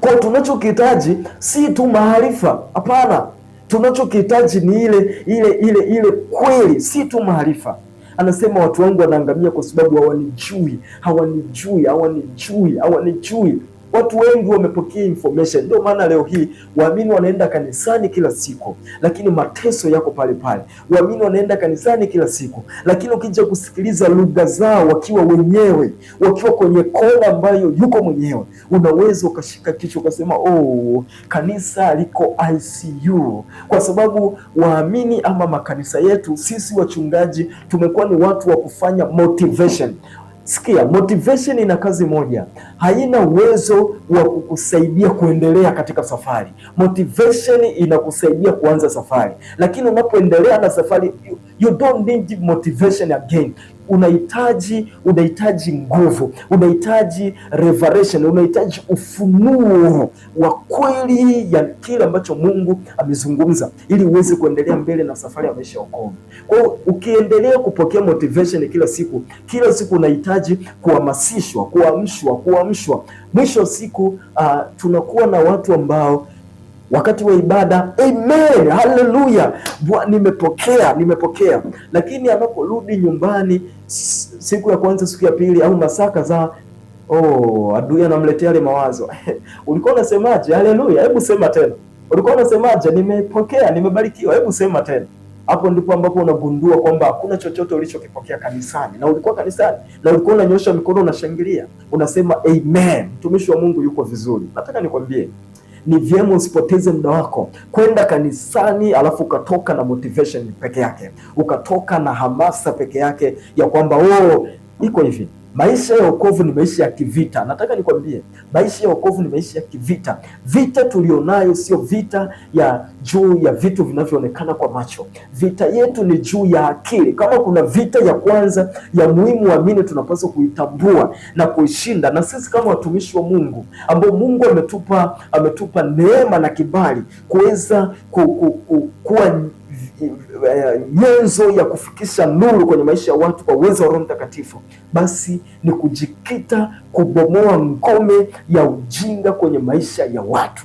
Kwa tunachokihitaji si tu maarifa, hapana. Tunachokihitaji ni ile kweli, si tu maarifa. Anasema watu wangu wanaangamia kwa sababu hawanijui. Watu wengi wamepokea information. Ndio maana leo hii waamini wanaenda kanisani kila siku, lakini mateso yako pale pale. Waamini wanaenda kanisani kila siku, lakini ukija kusikiliza lugha zao wakiwa wenyewe, wakiwa kwenye kona ambayo yuko mwenyewe, unaweza ukashika kichwa ukasema, oh, kanisa liko ICU. Kwa sababu waamini ama makanisa yetu, sisi wachungaji tumekuwa ni watu wa kufanya motivation. Sikia, motivation ina kazi moja, haina uwezo wa kukusaidia kuendelea katika safari. Motivation inakusaidia kuanza safari, lakini unapoendelea na safari, you don't need motivation again. Unahitaji nguvu, unahitaji revelation, unahitaji ufunuo wa kweli ya kile ambacho Mungu amezungumza, ili uweze kuendelea mbele na safari ya maisha ya wokovu. Kwa hiyo ukiendelea kupokea motivation kila siku unahitaji kuhamasishwa, kuamshwa. Mwisho wa siku tunakuwa na watu ambao wakati wa ibada, amen, haleluya, nimepokea, lakini anaporudi nyumbani siku ya kwanza, siku ya pili, au masaa kadhaa, adui anamletea yale mawazo. Ulikuwa unasemaje? Haleluya, hebu sema tena. Ulikuwa unasemaje? Nimepokea, nimebarikiwa, hebu sema tena. Hapo ndipo ambapo unagundua kwamba hakuna chochote ulichokipokea kanisani, na ulikuwa kanisani na ulikuwa unanyosha mikono, unashangilia, unasema amen, mtumishi wa Mungu yuko vizuri. Nataka nikwambie, ni vyema usipoteze muda wako kwenda kanisani alafu ukatoka na motivation peke yake, ukatoka na hamasa peke yake ya kwamba iko hivi. Maisha ya wokovu ni maisha ya kivita. Nataka nikwambie, maisha ya wokovu ni maisha ya kivita. Vita tulionayo sio vita ya juu ya vitu vinavyoonekana kwa macho. Vita yetu ni juu ya akili. Kama kuna vita ya kwanza ya muhimu, waamini tunapaswa kuitambua na kuishinda. Na sisi kama watumishi wa Mungu ambao Mungu ametupa neema na kibali kuweza kuwa nyenzo ya kufikisha nuru kwenye maisha ya watu kwa uwezo wa Roho Mtakatifu, basi ni kujikita kubomoa ngome ya ujinga kwenye maisha ya watu.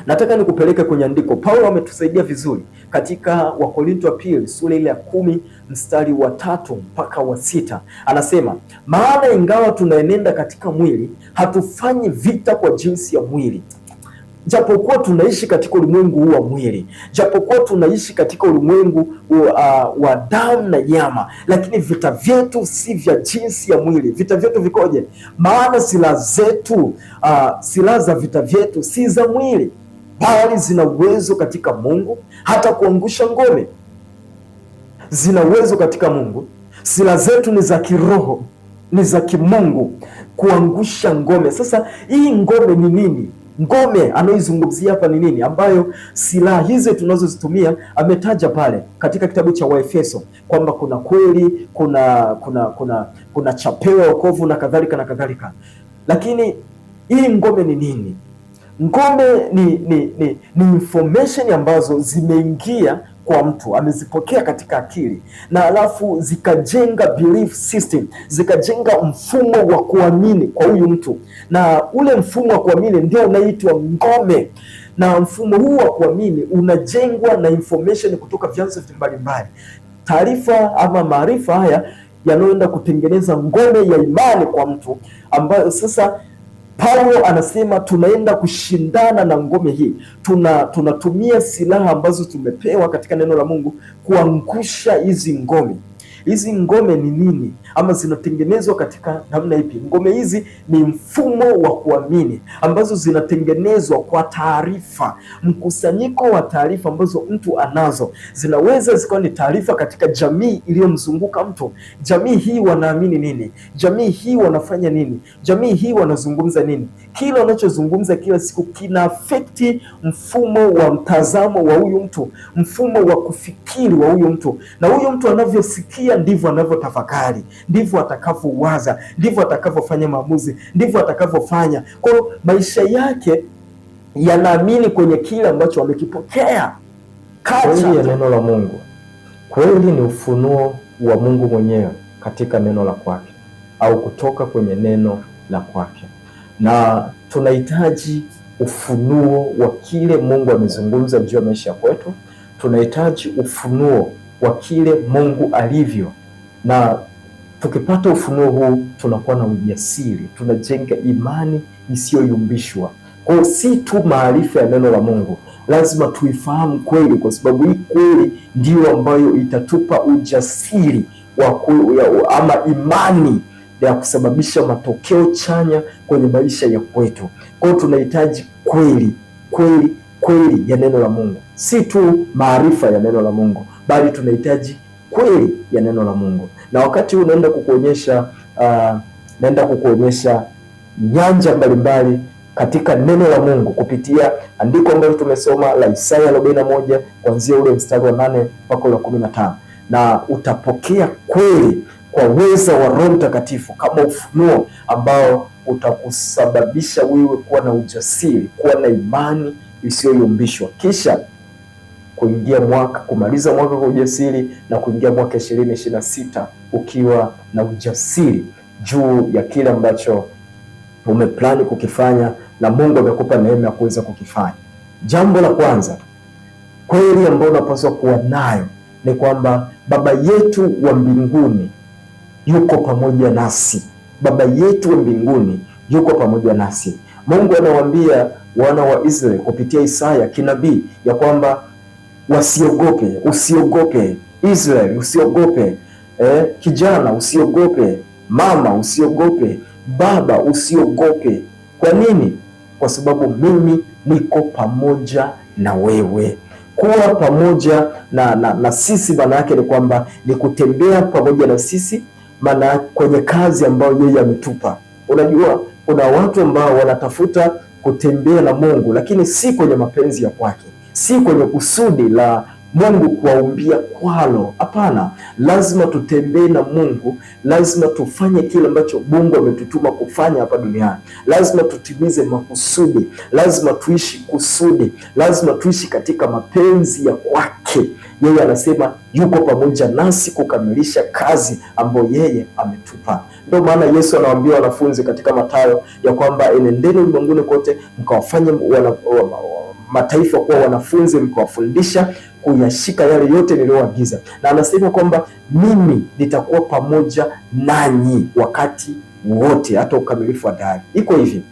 Nataka nikupeleke kwenye andiko. Paulo ametusaidia vizuri katika Wakorintho wa pili sura ile ya 10 mstari wa 3 mpaka wa 6. Anasema, maana ingawa tunaenenda katika mwili, hatufanyi vita kwa jinsi ya mwili. Japokuwa tunaishi katika ulimwengu huu wa mwili, japokuwa tunaishi katika ulimwengu wa damu na nyama, lakini vita vyetu si vya jinsi ya mwili. Vita vyetu vikoje? Maana silaha za vita vyetu si za mwili, bali zina uwezo katika Mungu hata kuangusha ngome. Zina uwezo katika Mungu. Silaha zetu ni za kiroho, ni za kimungu, kuangusha ngome. Sasa hii ngome ni nini? Ngome anayoizungumzia hapa ni nini? Ambayo silaha hizi tunazozitumia ametaja pale katika kitabu cha Waefeso kwamba kuna kweli, kuna chapeo ya wokovu na kadhalika na kadhalika. Lakini hii ngome ni nini? Ngome ni information ambazo zimeingia kwa mtu, amezipokea katika akili, na alafu zikajenga belief system, zikajenga mfumo wa kuamini kwa huyu mtu, na ule mfumo wa kuamini ndio unaitwa ngome. Na mfumo huu wa kuamini unajengwa na information kutoka vyanzo mbalimbali. Taarifa ama maarifa haya yanayoenda kutengeneza ngome ya imani kwa mtu, ambayo sasa Paulo anasema tunaenda kushindana na ngome hii. Tunatumia silaha ambazo tumepewa katika neno la Mungu kuangusha hizi ngome. Hizi ngome ni nini, ama zinatengenezwa katika namna ipi? Ngome hizi ni mfumo wa kuamini ambazo zinatengenezwa kwa taarifa, mkusanyiko wa taarifa ambazo mtu anazo. Zinaweza zikawa ni taarifa katika jamii iliyomzunguka mtu. Jamii hii wanaamini nini? Jamii hii wanafanya nini? Jamii hii wanazungumza nini? Kila wanachozungumza kila siku kina affect mfumo wa mtazamo wa huyu mtu, mfumo wa kufikiri wa huyu mtu, na huyu mtu anavyosikia ndivyo anavyotafakari, ndivyo atakavyowaza, ndivyo atakavyofanya maamuzi, ndivyo atakavyofanya. Kwa hiyo maisha yake yanaamini kwenye kile ambacho amekipokea. Kweli ya neno la Mungu, kweli ni ufunuo wa Mungu mwenyewe katika neno la kwake, au kutoka kwenye neno la kwake. Na tunahitaji ufunuo wa kile Mungu amezungumza juu ya maisha kwetu. Tunahitaji ufunuo wa kile Mungu alivyo, na tukipata ufunuo huu tunakuwa na ujasiri, tunajenga imani isiyoyumbishwa. Kwa hiyo si tu maarifa ya neno la Mungu, lazima tuifahamu kweli, kwa sababu hii kweli ndiyo ambayo itatupa ujasiri ama imani ya kusababisha matokeo chanya kwenye maisha ya kwetu. Kwa hiyo tunahitaji kweli kweli kweli ya neno la Mungu, si tu maarifa ya neno la Mungu, bali tunahitaji kweli ya neno la Mungu. Na wakati huu naenda kukuonyesha nyanja mbalimbali katika neno la Mungu kupitia andiko ambalo tumesoma la Isaya 41 kuanzia ule mstari wa 8 mpaka ule 15, na utapokea kweli kwa uweza wa Roho Mtakatifu kama ufunuo ambao utakusababisha wewe kuwa na ujasiri, kuwa na imani isiyoyumbishwa, kisha kumaliza mwaka kwa ujasiri na kuingia mwaka 2026 ukiwa na ujasiri juu ya kile ambacho umeplani kukifanya na Mungu amekupa neema ya kuweza kukifanya. Jambo la kwanza kweli ambayo unapaswa kuwa nayo ni kwamba Baba yetu wa mbinguni yuko pamoja nasi. Baba yetu wa mbinguni yuko pamoja nasi. Mungu anawaambia wana wa Israeli kupitia Isaya kinabii ya kwamba wasiogope. Usiogope Israeli, usiogope kijana, usiogope mama, usiogope baba, usiogope. Kwa nini? Kwa sababu mimi niko pamoja na wewe. Kuwa pamoja na sisi maana yake ni kwamba ni kutembea pamoja na sisi, maana kwenye kazi ambayo yeye ametupa. Unajua kuna watu ambao wanatafuta kutembea na Mungu lakini si kwenye mapenzi ya kwake, si kwenye kusudi la Mungu kuwaumbia kwalo. Hapana, lazima tutembee na Mungu, lazima tufanye kile ambacho Mungu ametutuma kufanya hapa duniani, lazima tutimize makusudi, lazima tuishi kusudi, lazima tuishi katika mapenzi ya kwake. Yeye anasema yuko pamoja nasi kukamilisha kazi ambayo yeye ametupa. Ndio maana Yesu anawaambia wanafunzi katika Mathayo ya kwamba enendeni ulimwenguni kote mkawafanye mataifa kuwa wanafunzi, mkawafundisha kuyashika yale yote niliyoagiza, na anasema kwamba mimi nitakuwa pamoja nanyi wakati wote hata ukamilifu wa dahari. Iko hivi,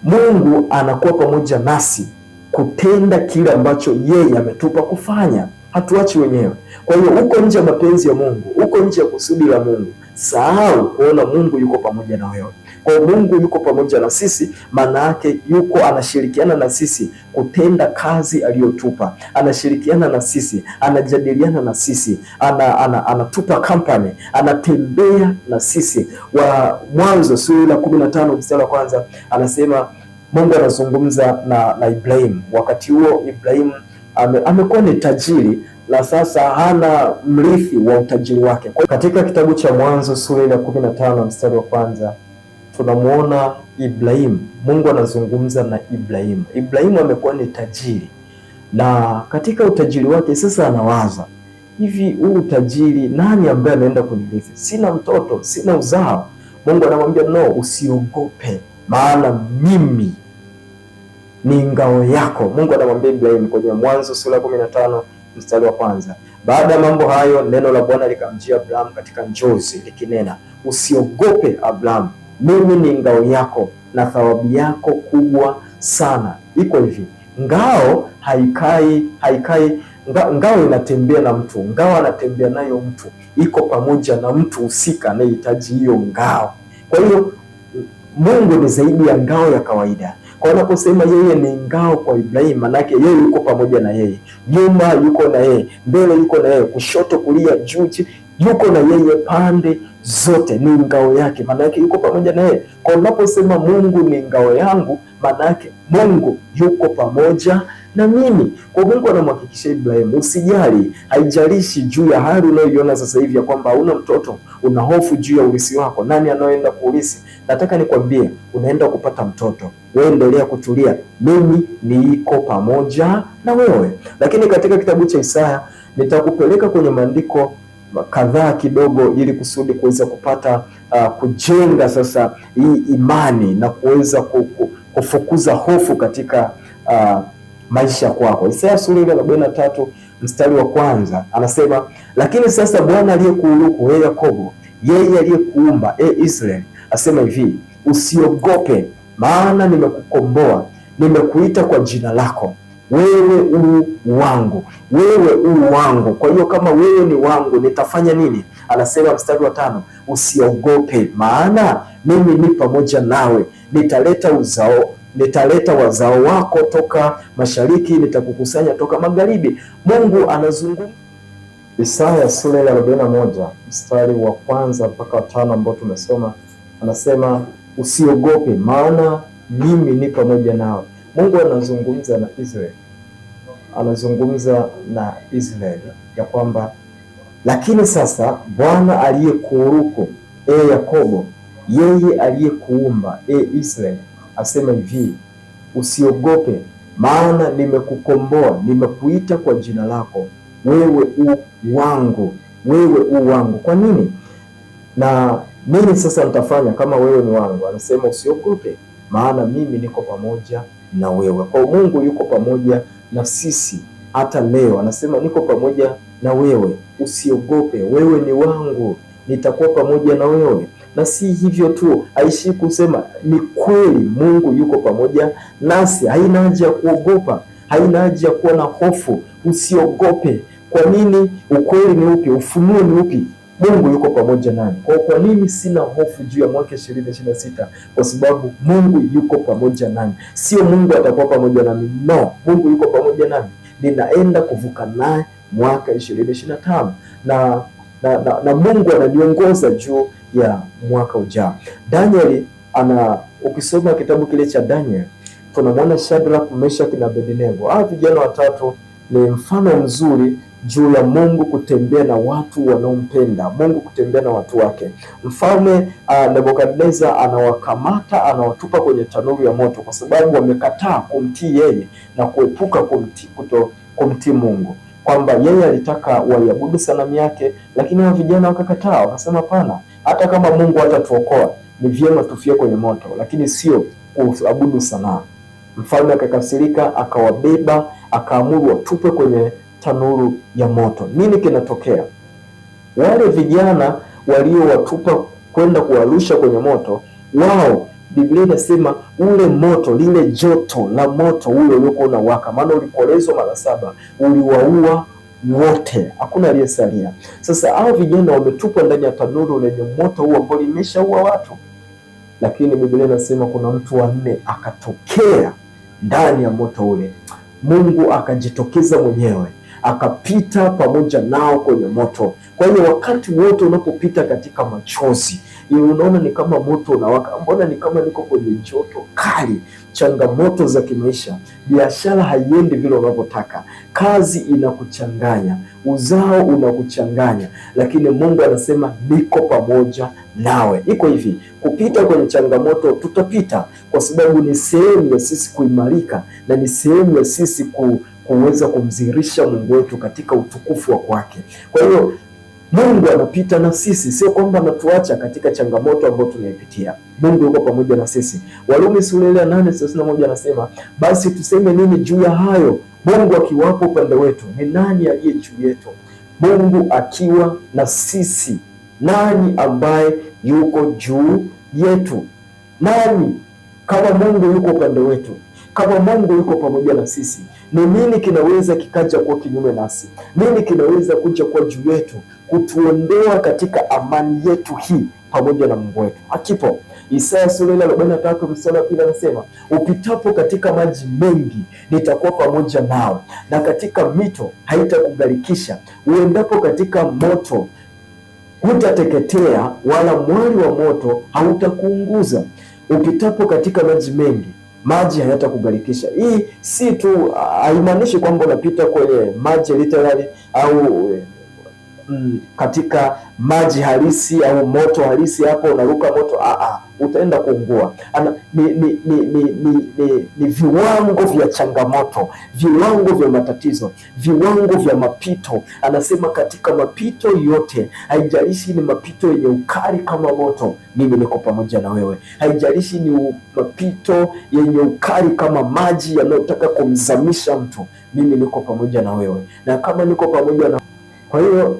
Mungu anakuwa pamoja nasi kutenda kile ambacho yeye ametupa kufanya, hatuachi wenyewe. Kwa hiyo uko nje ya mapenzi ya Mungu, uko nje ya kusudi la Mungu, sahau kuona Mungu yuko pamoja na wewe. Kwa Mungu yuko pamoja na sisi, maana yake yuko anashirikiana na sisi kutenda kazi aliyotupa, anashirikiana na sisi, anajadiliana na sisi, anatupa company, anatembea na sisi. Wa Mwanzo sura 15 mstari wa kwanza anasema Mungu anazungumza na Ibrahim. Wakati huo Ibrahim amekuwa ni tajiri na sasa hana mrithi wa utajiri wake. Katika kitabu cha Mwanzo sura ya 15 mstari wa kwanza tunamuona Ibrahim, Mungu anazungumza na Ibrahim. Ibrahim amekuwa ni tajiri, na katika utajiri wake sasa anawaza hivi, huu utajiri nani ambaye anaenda kunirithi? Sina mtoto, sina uzao. Mungu anamwambia no, usiogope, maana mimi ni ngao yako. Mungu anamwambia Ibrahim kwenye Mwanzo sura 15 mstari wa kwanza. Baada ya mambo hayo, neno la Bwana likamjia Abraham katika njozi likinena, usiogope Abraham, mimi ni ngao yako na thawabu yako kubwa sana. Iko hivi, ngao haikai ngao inatembea na mtu, ngao anatembea nayo mtu, iko pamoja na mtu husika anayehitaji hiyo ngao. Kwa hiyo Mungu ni zaidi ya ngao ya kawaida. Kwa unaposema yeye ni ngao kwa Ibrahim, manake yeye yuko pamoja na yeye, nyuma yuko na yeye, mbele yuko na yeye, kushoto, kulia, juu, yuko na yeye pande zote, ni ngao yake, manake yuko pamoja na yeye. Kwa unaposema Mungu ni ngao yangu, manake Mungu yuko pamoja na mimi. Kwa Mungu anamhakikishia Ibrahim, usijali, haijalishi juu ya hali unayoiona sasa hivi ya kwamba hauna mtoto, una hofu juu ya urithi wako, nani anayeenda kuurithi. Nataka nikwambie, unaenda kupata mtoto, wewe endelea kutulia, mimi niko pamoja na wewe. Lakini katika kitabu cha Isaya nitakupeleka kwenye maandiko kadhaa kidogo, ili kusudi kuweza kupata kujenga sasa hii imani na kuweza kufukuza hofu katika maisha kwako. Isaya sura ya 43 mstari wa kwanza anasema, lakini sasa Bwana aliyekuuruku, Yakobo, yeye aliyekuumba, Israeli, asema hivi, usiogope, maana nimekukomboa, nimekuita kwa jina lako, wewe u wangu, wewe u wangu. Kwa hiyo kama wewe ni wangu, nitafanya nini? Anasema mstari wa 5, usiogope, maana mimi ni pamoja nawe, nitaleta wazao wako toka mashariki, nitakukusanya toka magharibi. Mungu anazungumza. Isaya sura ya 41 mstari wa kwanza mpaka wa 5 ambao tumesoma, anasema usiogope, maana mimi ni pamoja nawe. Mungu anazungumza na Israeli, anazungumza na Israeli ya kwamba, lakini sasa Bwana aliyekuuruku, Yakobo, yeye aliyekuumba, Israeli, asema hivi, usiogope, maana nimekukomboa, nimekuita kwa jina lako, wewe u wangu, wewe u wangu. Kwa nini? Na nini sasa nitafanya kama wewe ni wangu? Anasema usiogope, maana mimi niko pamoja na wewe. Kwa Mungu yuko pamoja na sisi hata leo, anasema niko pamoja na wewe, usiogope, wewe ni wangu, nitakuwa pamoja na wewe. Na si hivyo tu, aishi kusema ni kweli, Mungu yuko pamoja nasi, haina haja ya kuogopa, haina haja ya kuwa na hofu. Usiogope. Kwa nini? Ukweli ni upi? Ufunuo ni upi? Mungu yuko pamoja nami. Kwa nini sina hofu juu ya mwaka 2026? Kwa sababu Mungu yuko pamoja nami. Sio Mungu atakuwa pamoja nami, no, Mungu yuko pamoja nami. Ninaenda kuvuka naye mwaka 2025 na Mungu ananiongoza juu ya mwaka ujao. Danieli ukisoma kitabu kile cha Daniel, tunamwona Shadrach, Meshach na Abednego. Vijana watatu ni mfano mzuri juu ya Mungu kutembea na watu wanaompenda, Mungu kutembea na watu wake. Mfalme Nebukadneza anawakamata, anawatupa kwenye tanuru ya moto kwa sababu wamekataa kumtii yeye na kuepuka kumtii Mungu, kwamba yeye alitaka waiabudu sanamu yake, lakini hao vijana wakakataa, wakasema hapana, hata kama Mungu hatatuokoa ni vyema tufie kwenye moto, lakini sio kuabudu sanamu. Mfalme akakasirika, akawabeba, akaamuru watupwe kwenye tanuru ya moto. Nini kinatokea? Wale vijana waliowatupa kwenda kuwarusha kwenye moto, wao Biblia inasema ule moto, lile joto la moto ule uliokuwa unawaka, maana ulikolezwa mara 7, uliwaua wote, hakuna aliyesalia. Sasa hao vijana wametupwa ndani ya tanuru lenye moto huo ambao limeshaua watu, lakini Biblia inasema kuna mtu wa 4 akatokea ndani ya moto ule. Mungu akajitokeza mwenyewe, akapita pamoja nao kwenye moto. Kwa hiyo wakati wote unapopita katika machozi, unaona ni kama moto unawaka, mbona ni kama niko kwenye joto kali, changamoto za kimaisha, biashara haiendi vile unavyotaka, kazi inakuchanganya, uzao unakuchanganya, lakini Mungu anasema niko pamoja nawe. Iko hivi, kupita kwenye changamoto tutapita, kwa sababu ni sehemu ya sisi kuimarika na ni sehemu ya sisi kuweza kumdhihirisha Mungu wetu katika utukufu wa kwake. Kwa hiyo Mungu anapita na sisi, sio kwamba anatuacha katika changamoto ambayo tunaipitia. Mungu yuko pamoja na sisi. Warumi sura ya 8:31 anasema, basi tuseme nini juu ya hayo? Mungu akiwapo upande wetu, ni nani aliye juu yetu? Mungu akiwa na sisi, nani ambaye yuko juu yetu? Nani? Kama Mungu yuko upande wetu, kama Mungu yuko pamoja na sisi, ni nini kinaweza kikaja kuwa kinyume nasi? Nini kinaweza kuja kwa juu yetu kutuondoa katika amani yetu hii pamoja na Mungu wetu? Hakipo. Isaya sura ya 43 mstari wa 2 anasema, upitapo katika maji mengi nitakuwa pamoja nawe, na katika mito haitakugharikisha. Uendapo katika moto hutateketea, wala mwali wa moto hautakuunguza. Upitapo katika maji mengi, maji hayatakugharikisha. Hii si tu haimaanishi kwamba unapita kwenye maji literally au katika maji halisi au moto halisi, hapo unaruka moto, utaenda kuungua. Ni viwango vya changamoto, viwango vya matatizo, viwango vya mapito. Anasema katika mapito yote, haijalishi ni mapito yenye ukali kama moto, mimi niko pamoja na wewe. Haijalishi ni mapito yenye ukali kama maji yanayotaka kumzamisha mtu, mimi niko pamoja na wewe. Na kama niko pamoja na, kwa hiyo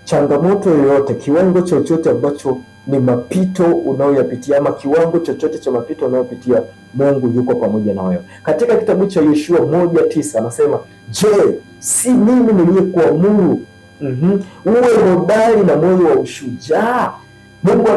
changamoto yoyote, kiwango chochote ambacho ni mapito unayoyapitia, ama kiwango chochote cha mapito unayopitia, Mungu yuko pamoja na wewe. Katika kitabu cha Yoshua 1:9 anasema, je, si mimi niliyekuamuru uwe hodari na moyo wa ushujaa? Mungu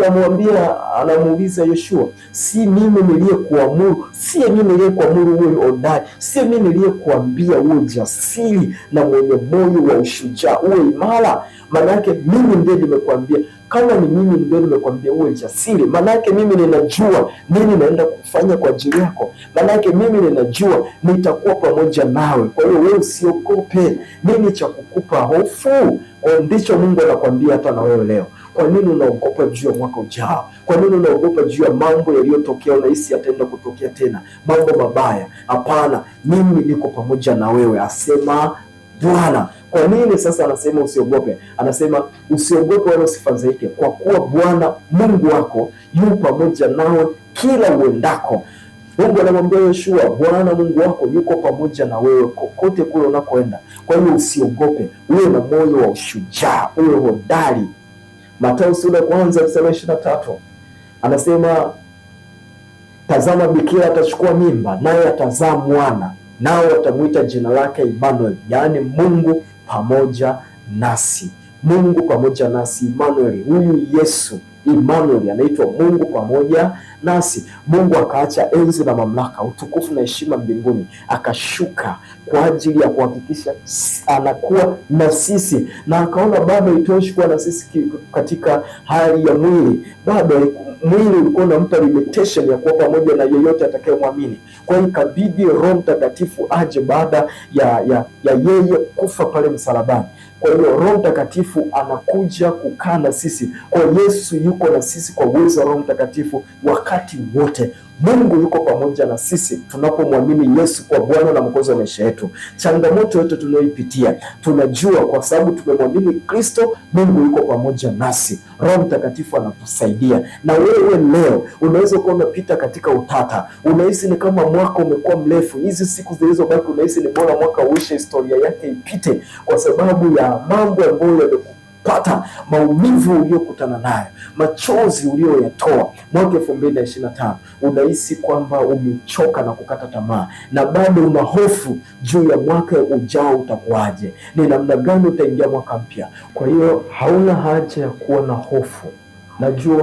anamuuliza Yoshua, si mimi niliyekuamuru, si mimi niliyekuamuru uwe hodari, si mimi niliyekuambia uwe jasiri na mwenye moyo wa ushujaa, uwe imara? Maana yake mimi ndiye nimekuambia. Kama ni mimi ndiye nimekuambia uwe jasiri, maana yake mimi ninajua nini naenda kufanya kwa ajili yako. Maana yake mimi ninajua nitakuwa pamoja nawe. Kwa hiyo wewe usiogope. Nini cha kukupa hofu? Ndicho Mungu anakuambia hata na wewe leo. Kwa nini unaogopa juu ya mwaka ujao? Kwa nini unaogopa juu ya mambo yaliyotokea, unahisi yataenda kutokea tena, mambo mabaya? Hapana, mimi niko pamoja na wewe, asema Bwana. Kwa nini sasa anasema usiogope? Anasema usiogope wala usifadhaike, kwa kuwa Bwana Mungu wako yu pamoja nawe kila uendako. Mungu anamwambia Yoshua, Bwana Mungu wako yuko pamoja na wewe kokote kule unakoenda. Kwa hiyo usiogope, uwe na moyo wa ushujaa, uwe hodari. Mathayo sura ya 1:23 anasema, tazama bikira atachukua mimba, naye atazaa mwana, nao watamuita jina lake Emmanuel, yaani Mungu pamoja nasi. Mungu pamoja nasi, Emmanuel. Huyu Yesu Emmanuel anaitwa Mungu pamoja nasi. Mungu akaacha enzi na mamlaka, utukufu na heshima mbinguni, akashuka kwa ajili ya kuhakikisha anakuwa na sisi, na akaona bado itoshi kuwa na sisi katika hali ya mwili. Bado mwili ulikuwa unampa limitation ya kuwa pamoja na yeyote atakayemwamini. Kwa hiyo ikabidi Roho Mtakatifu aje baada ya yeye kufa pale msalabani. Kwa hiyo Roho Mtakatifu anakuja kukaa na sisi. Kwa Yesu yuko na sisi kwa uwezo wa Roho Mtakatifu wakati wote. Mungu yuko pamoja na sisi tunapomwamini Yesu kwa Bwana na Mwokozi wa maisha yetu. Changamoto yote tunayoipitia, tunajua kwa sababu tumemwamini Kristo, Mungu yuko pamoja nasi. Roho Mtakatifu anatusaidia. Na wewe leo unaweza kuwa unapita katika utata, unahisi ni kama mwaka umekuwa mrefu, hizi siku zilizobaki unahisi ni bora mwaka uishe, historia yake ipite, kwa sababu ya mambo ambayo pata maumivu uliyokutana nayo, machozi uliyoyatoa mwaka 2025. Unahisi kwamba umechoka na kukata tamaa, na bado una hofu juu ya mwaka ujao utakuwaje, ni namna gani utaingia mwaka mpya. Kwa hiyo hauna haja ya kuwa na hofu. Najua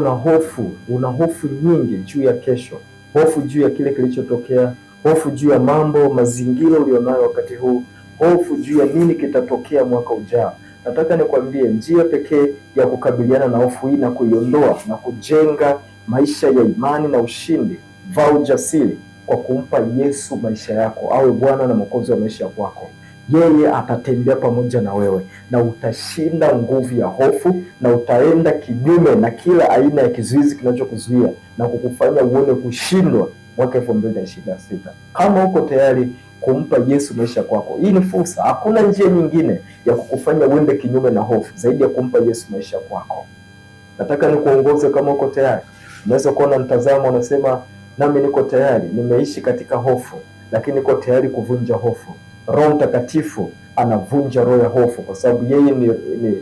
una hofu nyingi juu ya kesho, hofu juu ya kile kilichotokea, hofu juu ya mambo, mazingira ulionayo wakati huu, hofu juu ya nini kitatokea mwaka ujao. Nataka nikwambie njia pekee ya kukabiliana na hofu hii na kuiondoa na kujenga maisha ya imani na ushindi, vaa ujasiri kwa kumpa Yesu maisha yako, awe Bwana na Mwokozi wa maisha yako. Yeye atatembea pamoja na wewe na utashinda nguvu ya hofu, na utaenda kinyume na kila aina ya kizuizi kinachokuzuia na kukufanya uone kushindwa mwaka 2026. Kama uko tayari kumpa Yesu maisha kwako, hii ni fursa. Hakuna njia nyingine ya kukufanya uende kinyume na hofu zaidi ya kumpa Yesu maisha kwako. Nataka nikuongoze. Kama uko tayari, unaweza kuona mtazamo, unasema nami niko tayari, nimeishi katika hofu lakini niko tayari kuvunja hofu. Roho Mtakatifu anavunja roho ya hofu, kwa sababu yeye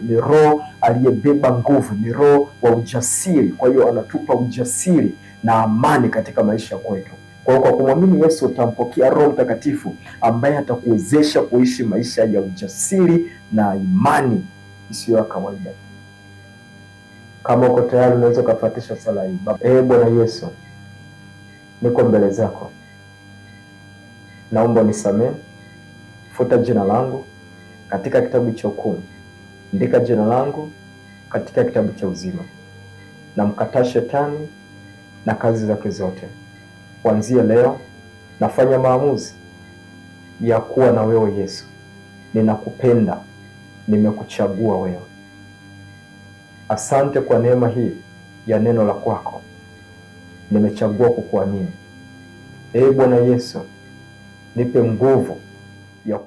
ni roho aliyebeba nguvu, ni roho wa ujasiri. Kwa hiyo anatupa ujasiri na amani katika maisha kwetu. Kwa kumwamini Yesu utampokea Roho Mtakatifu ambaye atakuwezesha kuishi maisha ya ujasiri na imani isiyo ya kawaida. Kama uko tayari, unaweza kufuatisha sala hii. Bwana Yesu, niko mbele zako, naomba unisamehe, futa jina langu katika kitabu cha hukumu, andika jina langu katika kitabu cha uzima, na mkataa shetani na kazi zake zote. Kuanzia leo nafanya maamuzi ya kuwa na wewe Yesu. Ninakupenda, nimekuchagua wewe. Asante kwa neema hii ya neno la kwako, nimechagua kukuamini. Ee Bwana Yesu, nipe nguvu ya